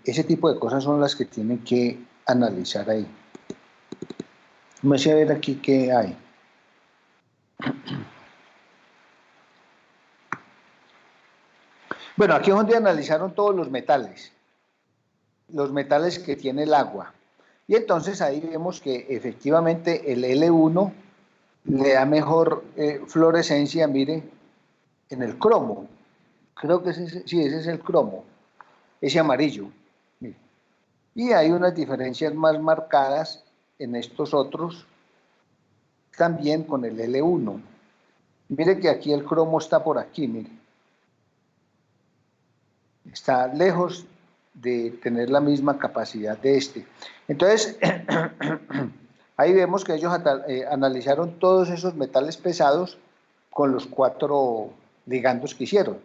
ese tipo de cosas son las que tienen que analizar ahí. Vamos a ver aquí qué hay. Bueno, aquí es donde analizaron todos los metales que tiene el agua. Y entonces ahí vemos que efectivamente el L1 le da mejor fluorescencia, mire, en el cromo. Creo que sí, ese es el cromo, ese amarillo. Mire. Y hay unas diferencias más marcadas en estos otros, también con el L1. Mire que aquí el cromo está por aquí, mire. Está lejos de tener la misma capacidad de este. Entonces, ahí vemos que ellos analizaron todos esos metales pesados con los 4 ligandos que hicieron.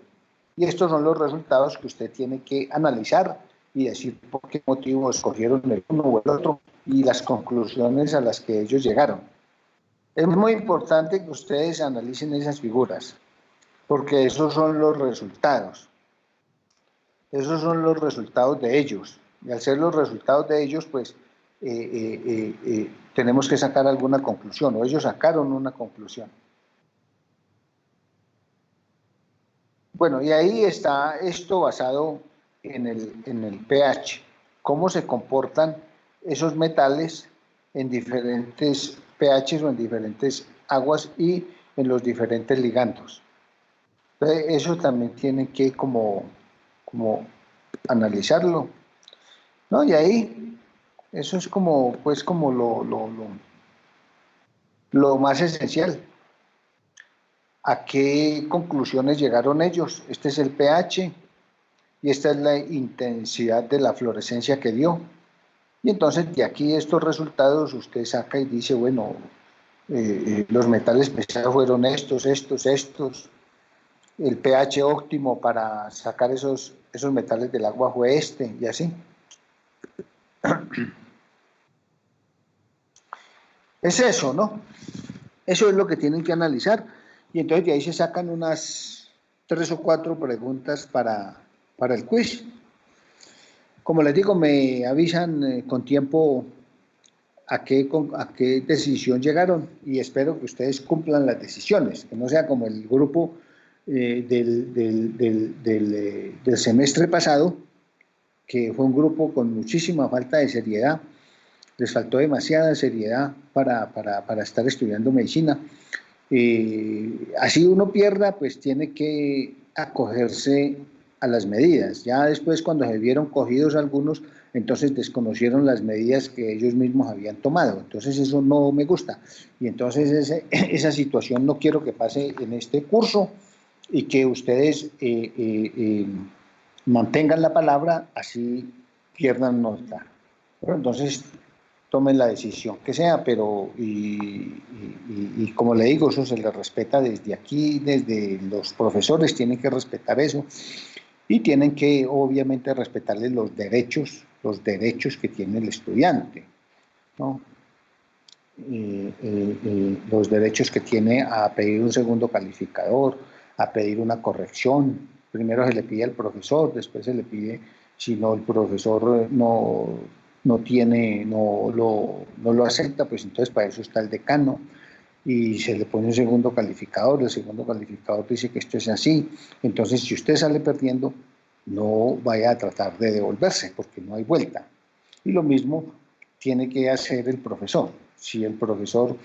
Y estos son los resultados que usted tiene que analizar y decir por qué motivo escogieron el uno o el otro y las conclusiones a las que ellos llegaron. Es muy importante que ustedes analicen esas figuras, porque esos son los resultados. Esos son los resultados de ellos. Y al ser los resultados de ellos, pues tenemos que sacar alguna conclusión, o ellos sacaron una conclusión. Bueno, y ahí está esto basado en el pH, cómo se comportan esos metales en diferentes pHs o en diferentes aguas y en los diferentes ligandos. Entonces, eso también tiene que como analizarlo, ¿no? Y ahí, eso es como, pues, como lo más esencial. ¿A qué conclusiones llegaron ellos? Este es el pH y esta es la intensidad de la fluorescencia que dio. Y entonces de aquí estos resultados usted saca y dice, bueno, los metales pesados fueron estos, el pH óptimo para sacar esos metales del agua fue este, y así. Es eso, ¿no? Eso es lo que tienen que analizar. Y entonces de ahí se sacan unas 3 o 4 preguntas para el quiz. Como les digo, me avisan con tiempo a qué decisión llegaron y espero que ustedes cumplan las decisiones, que no sea como el grupo del semestre pasado, que fue un grupo con muchísima falta de seriedad, les faltó demasiada seriedad para estar estudiando medicina. Así uno pierda, pues tiene que acogerse a las medidas. Ya después, cuando se vieron cogidos algunos, entonces desconocieron las medidas que ellos mismos habían tomado. Entonces eso no me gusta. Y entonces esa situación no quiero que pase en este curso y que ustedes mantengan la palabra, así pierdan nota. Pero entonces tomen la decisión que sea, pero y como le digo, eso se les respeta desde aquí, desde los profesores tienen que respetar eso y tienen que obviamente respetarles los derechos que tiene el estudiante, ¿no? Los derechos que tiene a pedir un segundo calificador, a pedir una corrección. Primero se le pide al profesor, después se le pide, si no el profesor no lo acepta, pues entonces para eso está el decano y se le pone un segundo calificador, el segundo calificador dice que esto es así, entonces si usted sale perdiendo, no vaya a tratar de devolverse porque no hay vuelta. Y lo mismo tiene que hacer el profesor. Si el profesor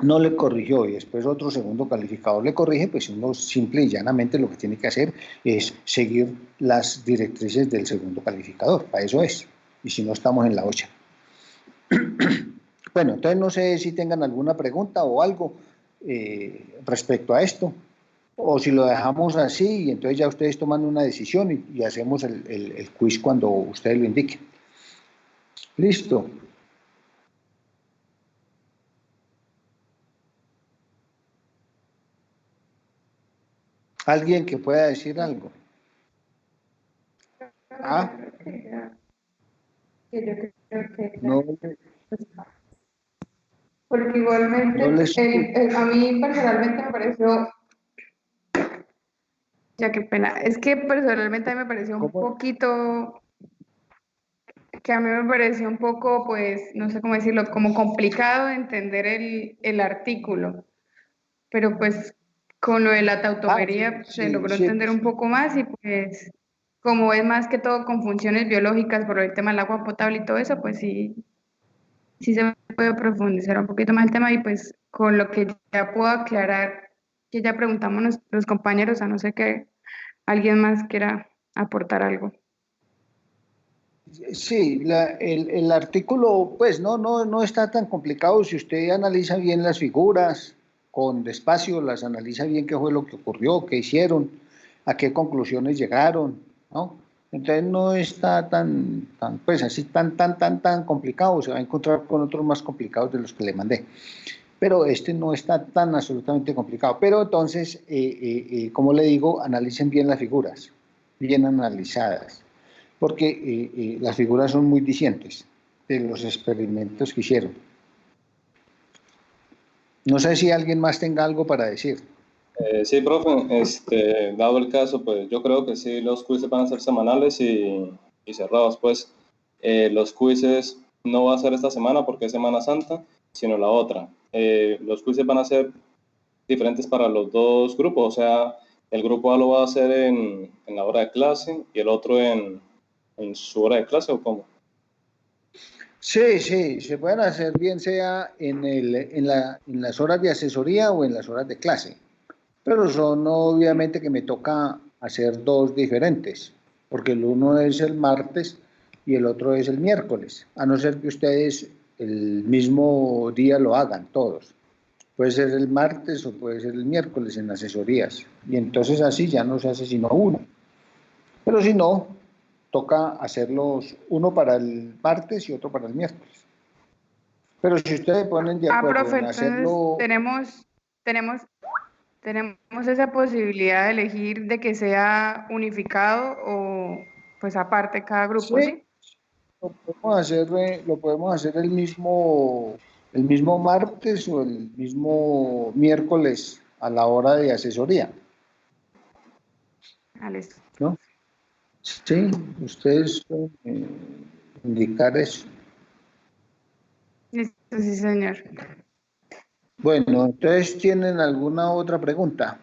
no le corrigió y después otro segundo calificador le corrige, pues uno simple y llanamente lo que tiene que hacer es seguir las directrices del segundo calificador, para eso es. Y si no, estamos en la 8. Bueno, entonces no sé si tengan alguna pregunta o algo respecto a esto, o si lo dejamos así y entonces ya ustedes toman una decisión y hacemos el quiz cuando ustedes lo indiquen. Listo. ¿Alguien que pueda decir algo? Ah, Que yo creo que no, porque igualmente no les... a mí personalmente me pareció, ya qué pena, es que personalmente a mí me pareció un ¿Cómo? poquito, que a mí me pareció un poco, pues, no sé cómo decirlo, como complicado de entender el artículo, pero pues con lo de la Ah, sí, tautomería se sí, logró sí. entender un poco más y pues como es más que todo con funciones biológicas por el tema del agua potable y todo eso, pues sí, sí se puede profundizar un poquito más el tema y pues con lo que ya puedo aclarar, que ya preguntamos los compañeros, a no ser que alguien más quiera aportar algo. Sí, el artículo, pues no está tan complicado si usted analiza bien las figuras, con despacio, las analiza bien qué fue lo que ocurrió, qué hicieron, a qué conclusiones llegaron, ¿no? Entonces no está pues así tan complicado, se va a encontrar con otros más complicados de los que le mandé. Pero este no está tan absolutamente complicado. Pero entonces, como le digo, analicen bien las figuras, bien analizadas porque las figuras son muy dicientes de los experimentos que hicieron. No sé si alguien más tenga algo para decir. Sí, profe, dado el caso, pues yo creo que sí, los quizzes van a ser semanales y cerrados, pues los quizzes no va a ser esta semana porque es Semana Santa, sino la otra. Los quizzes van a ser diferentes para los dos grupos, o sea, el grupo A lo va a hacer en la hora de clase y el otro en su hora de clase, ¿o cómo? Sí, sí, se pueden hacer bien sea en las horas de asesoría o en las horas de clase, pero son obviamente que me toca hacer dos diferentes, porque el uno es el martes y el otro es el miércoles, a no ser que ustedes el mismo día lo hagan todos. Puede ser el martes o puede ser el miércoles en asesorías. Y entonces así ya no se hace sino uno. Pero si no, toca hacerlos uno para el martes y otro para el miércoles. Pero si ustedes se ponen de Ah, acuerdo profe, en entonces hacerlo, tenemos, tenemos esa posibilidad de elegir de que sea unificado o pues aparte cada grupo, sí, ¿sí? lo podemos hacer el mismo martes o el mismo miércoles a la hora de asesoría, Ah, listo. ¿no? Sí, ustedes pueden indicar eso. Listo, sí, señor. Bueno, entonces, ¿tienen alguna otra pregunta?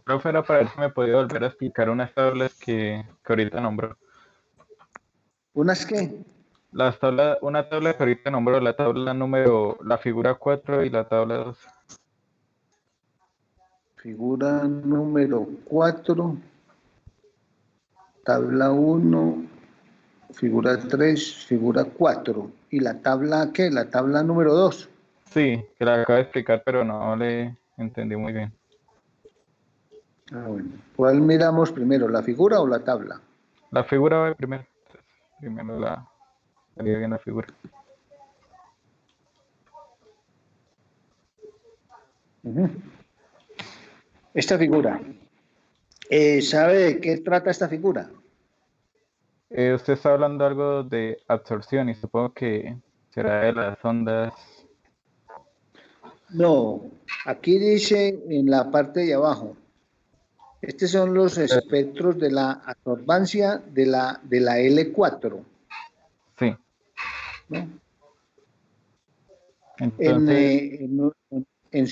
Profe, era para ver si me podía volver a explicar unas tablas que ahorita nombró. ¿Unas qué? Una tabla que ahorita nombró, la tabla número, la figura 4 y la tabla 2. Figura número 4, tabla 1, figura 3, figura 4. ¿Y la tabla qué? La tabla número 2. Sí, que la acabo de explicar, pero no le entendí muy bien. Ah, bueno. ¿Cuál miramos primero, la figura o la tabla? La figura va primero. Entonces, primero haría bien la figura. Ujú. Esta figura. ¿Sabe de qué trata esta figura? Usted está hablando algo de absorción y supongo que será de las ondas. No, aquí dice en la parte de abajo. Estos son los espectros de la absorbancia de la L4, Sí, ¿no? En, entonces, eh, en, en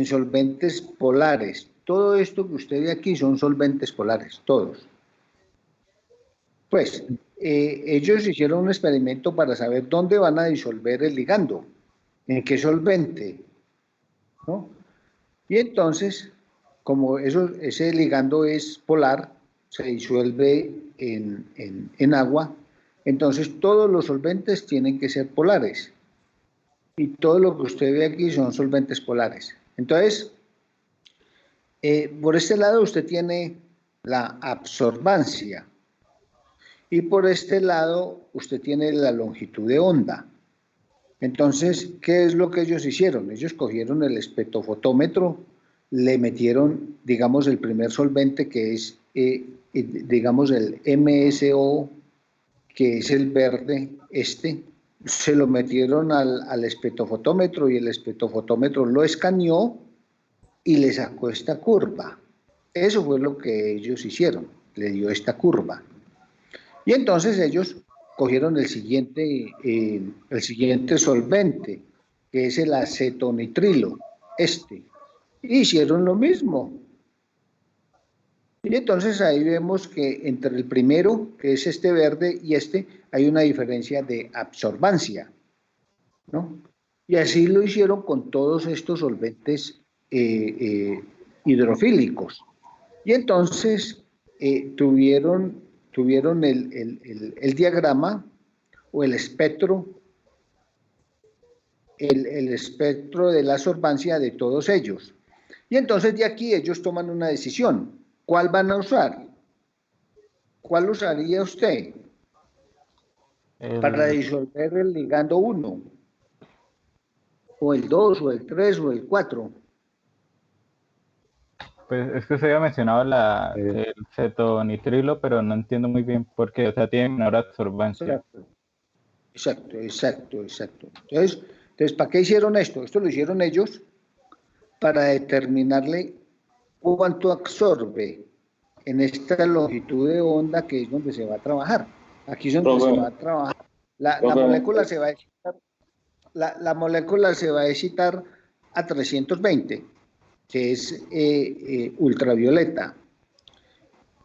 solventes polares. Todo esto que usted ve aquí son solventes polares, todos. Pues ellos hicieron un experimento para saber dónde van a disolver el ligando, en qué solvente, ¿no? Y entonces, como ese ligando es polar, se disuelve en agua, entonces todos los solventes tienen que ser polares. Y todo lo que usted ve aquí son solventes polares. Entonces, por este lado usted tiene la absorbancia y por este lado usted tiene la longitud de onda. Entonces, ¿qué es lo que ellos hicieron? Ellos cogieron el espectrofotómetro, le metieron, digamos, el primer solvente que es, digamos, el MSO, que es el verde, se lo metieron al espectrofotómetro y el espectrofotómetro lo escaneó y le sacó esta curva. Eso fue lo que ellos hicieron, le dio esta curva. Y entonces ellos cogieron el siguiente solvente, que es el acetonitrilo, y hicieron lo mismo. Y entonces ahí vemos que entre el primero, que es este verde, y hay una diferencia de absorbancia, ¿no? Y así lo hicieron con todos estos solventes hidrofílicos. Y entonces tuvieron el diagrama o el espectro, el espectro de la absorbancia de todos ellos. Y entonces de aquí ellos toman una decisión. ¿Cuál van a usar? ¿Cuál usaría usted para disolver el ligando 1? ¿O el 2, o el 3, o el 4? Pues es que usted había mencionado el cetonitrilo, pero no entiendo muy bien por qué, o sea, tiene menor absorbancia. Exacto. Entonces, ¿para qué hicieron esto? Esto lo hicieron ellos para determinarle cuánto absorbe en esta longitud de onda, que es donde se va a trabajar. Aquí es donde se va a trabajar. La molécula se va a excitar, la molécula se va a excitar a 320, que es ultravioleta,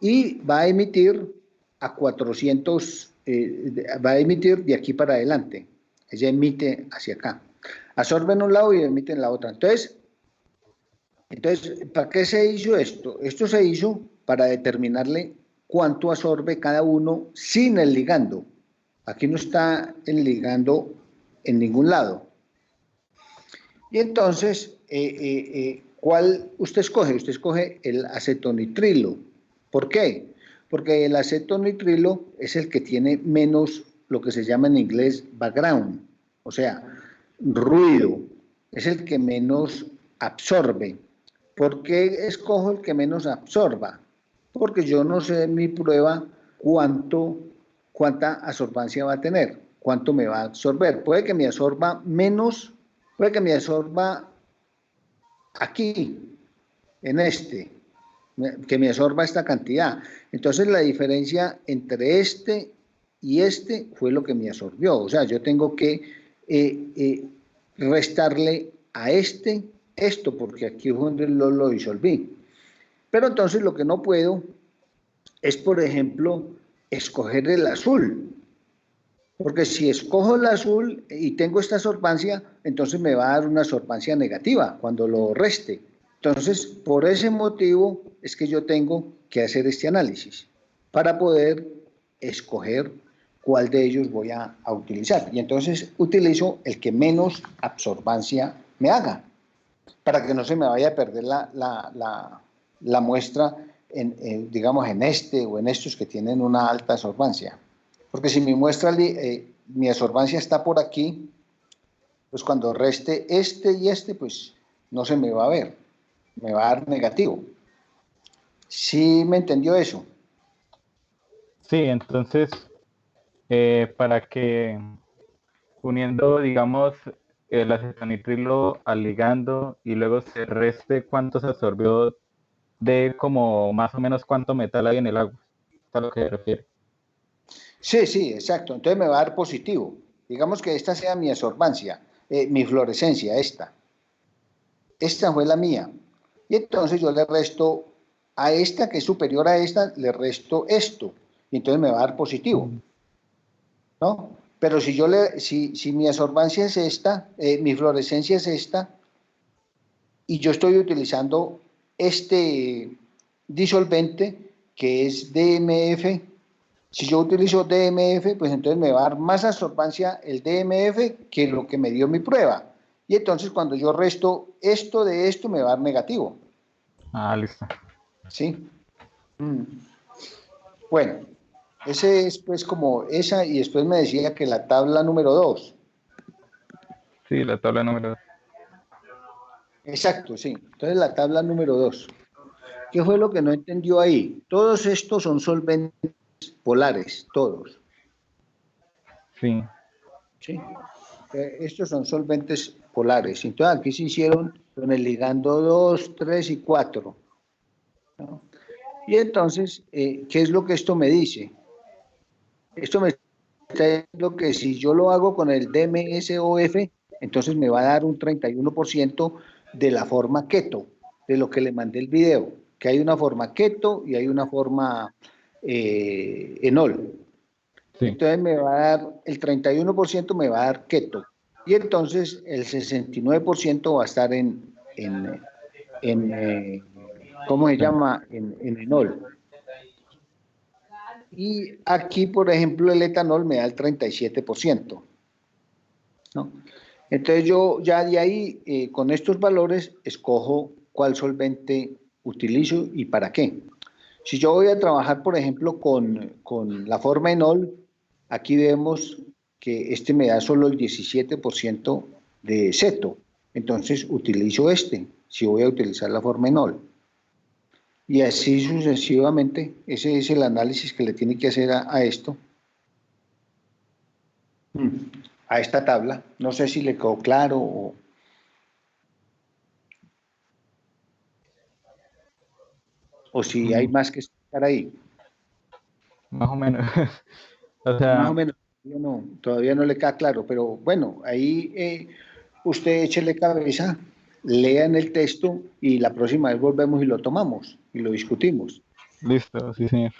y va a emitir a 400, va a emitir de aquí para adelante. Ella emite hacia acá. Absorbe en un lado y emite en la otra. Entonces, ¿para qué se hizo esto? Esto se hizo para determinarle cuánto absorbe cada uno sin el ligando. Aquí no está el ligando en ningún lado. Y entonces, ¿cuál usted escoge? Usted escoge el acetonitrilo. ¿Por qué? Porque el acetonitrilo es el que tiene menos, lo que se llama en inglés background, o sea, ruido. Es el que menos absorbe. ¿Por qué escojo el que menos absorba? Porque yo no sé en mi prueba cuánta absorbancia va a tener, cuánto me va a absorber. Puede que me absorba menos, puede que me absorba aquí, en que me absorba esta cantidad. Entonces la diferencia entre este y este fue lo que me absorbió. O sea, yo tengo que restarle a esto, porque aquí fue donde lo disolví. Pero entonces lo que no puedo es, por ejemplo, escoger el azul. Porque si escojo el azul y tengo esta absorbancia, entonces me va a dar una absorbancia negativa cuando lo reste. Entonces, por ese motivo es que yo tengo que hacer este análisis para poder escoger cuál de ellos voy a utilizar. Y entonces utilizo el que menos absorbancia me haga, para que no se me vaya a perder la muestra, digamos, en o en estos que tienen una alta absorbancia. Porque si mi muestra, mi absorbancia está por aquí, pues cuando reste y pues no se me va a ver, me va a dar negativo. ¿Sí me entendió eso? Sí, entonces, para que uniendo, digamos, el acetonitrilo al ligando y luego se reste cuánto se absorbió de como más o menos cuánto metal hay en el agua, a lo que se refiere. Sí, exacto. Entonces me va a dar positivo. Digamos que esta sea mi absorbancia, mi fluorescencia, esta. Esta fue la mía. Y entonces yo le resto a esta, que es superior a esta, le resto esto. Y entonces me va a dar positivo, ¿no? Pero si mi absorbancia es esta, mi fluorescencia es esta, y yo estoy utilizando este disolvente, que es DMF, si yo utilizo DMF, pues entonces me va a dar más absorbancia el DMF que lo que me dio mi prueba. Y entonces cuando yo resto esto de esto, me va a dar negativo. Ah, listo. ¿Sí? Bueno, Ese es pues como esa, y después me decía que la tabla número 2. Sí, la tabla número 2. Exacto, sí. Entonces la tabla número 2. ¿Qué fue lo que no entendió ahí? Todos estos son solventes polares, todos. Sí, ¿Sí? Estos son solventes polares. Entonces aquí se hicieron con el ligando 2, 3 y 4. ¿No? Y entonces, ¿qué es lo que esto me dice? Esto me está diciendo que si yo lo hago con el DMSOF, entonces me va a dar un 31% de la forma keto, de lo que le mandé el video, que hay una forma keto y hay una forma enol. sí. Entonces me va a dar, el 31% me va a dar keto, y entonces el 69% va a estar ¿cómo se llama? En enol. Y aquí, por ejemplo, el etanol me da el 37%, ¿no? Entonces yo ya de ahí, con estos valores, escojo cuál solvente utilizo y para qué. Si yo voy a trabajar, por ejemplo, con la forma enol, aquí vemos que este me da solo el 17% de ceto. Entonces utilizo este, si voy a utilizar la forma enol. Y así sucesivamente, ese es el análisis que le tiene que hacer a esto, a esta tabla. No sé si le quedó claro o si hay más que estar ahí. Más o menos. O Más o sea, menos, todavía no le queda claro, pero bueno, ahí usted échele cabeza, lean el texto y la próxima vez volvemos y lo tomamos y lo discutimos. listo, sí, señor.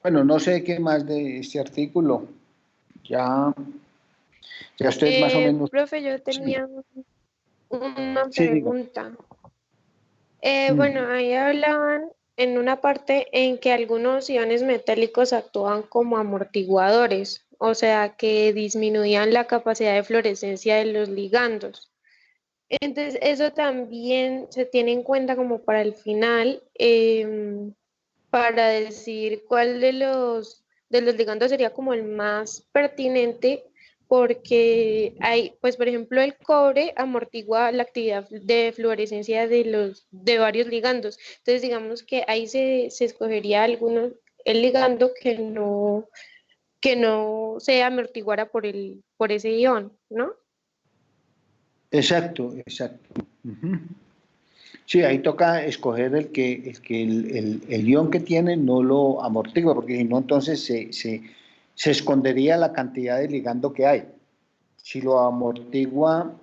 Bueno, no sé qué más de este artículo. Ya, ya usted más o menos. Profe, yo Sí, tenía una sí, diga. pregunta. Mm. Bueno, ahí hablaban en una parte en que algunos iones metálicos actúan como amortiguadores, o sea, que disminuían la capacidad de fluorescencia de los ligandos. Entonces, eso también se tiene en cuenta como para el final, para decir cuál de los ligandos sería como el más pertinente, porque hay, pues por ejemplo, el cobre amortigua la actividad de fluorescencia de varios ligandos. Entonces, digamos que ahí se escogería el ligando que no se amortiguara por ese ion, ¿no? Exacto, exacto. Ujú. Sí, ahí toca escoger el ion que tiene no lo amortigua, porque si no, entonces se escondería la cantidad de ligando que hay. Si lo amortigua,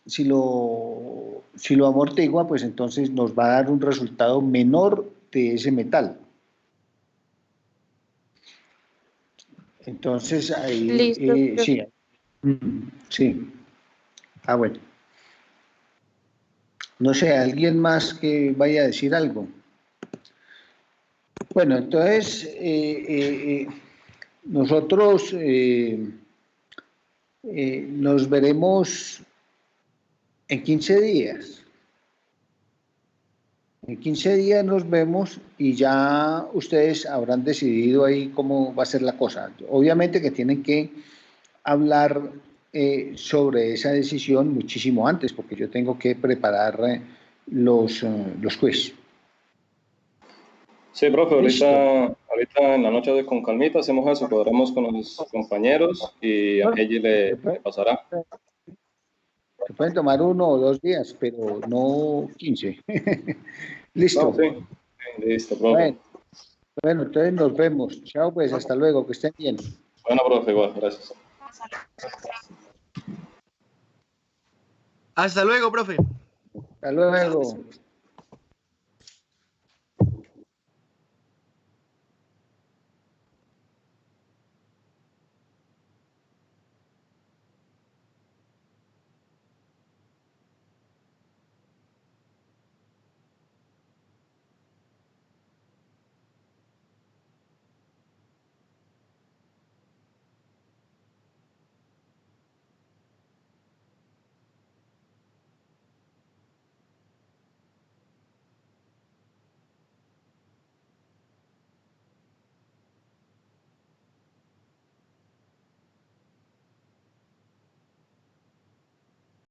si lo amortigua, pues entonces nos va a dar un resultado menor de ese metal. Entonces ahí, Listo, profe. sí, sí. Ah, bueno. No sé, ¿alguien más que vaya a decir algo? Bueno, entonces nosotros nos veremos en 15 días. En 15 días nos vemos y ya ustedes habrán decidido ahí cómo va a ser la cosa. Obviamente que tienen que hablar sobre esa decisión muchísimo antes, porque yo tengo que preparar los quiz. Sí, profe, Listo. ahorita en la noche de con calmita hacemos eso, cuadramos con los compañeros y a Heidi Se le pasará. pueden tomar 1 o 2 días, pero no 15. No, Listo. sí, listo, profe. Bueno, bueno, entonces nos vemos. Chao, pues hasta luego, que estén bien. Bueno, profe, igual, gracias. Hasta luego, profe. Hasta luego.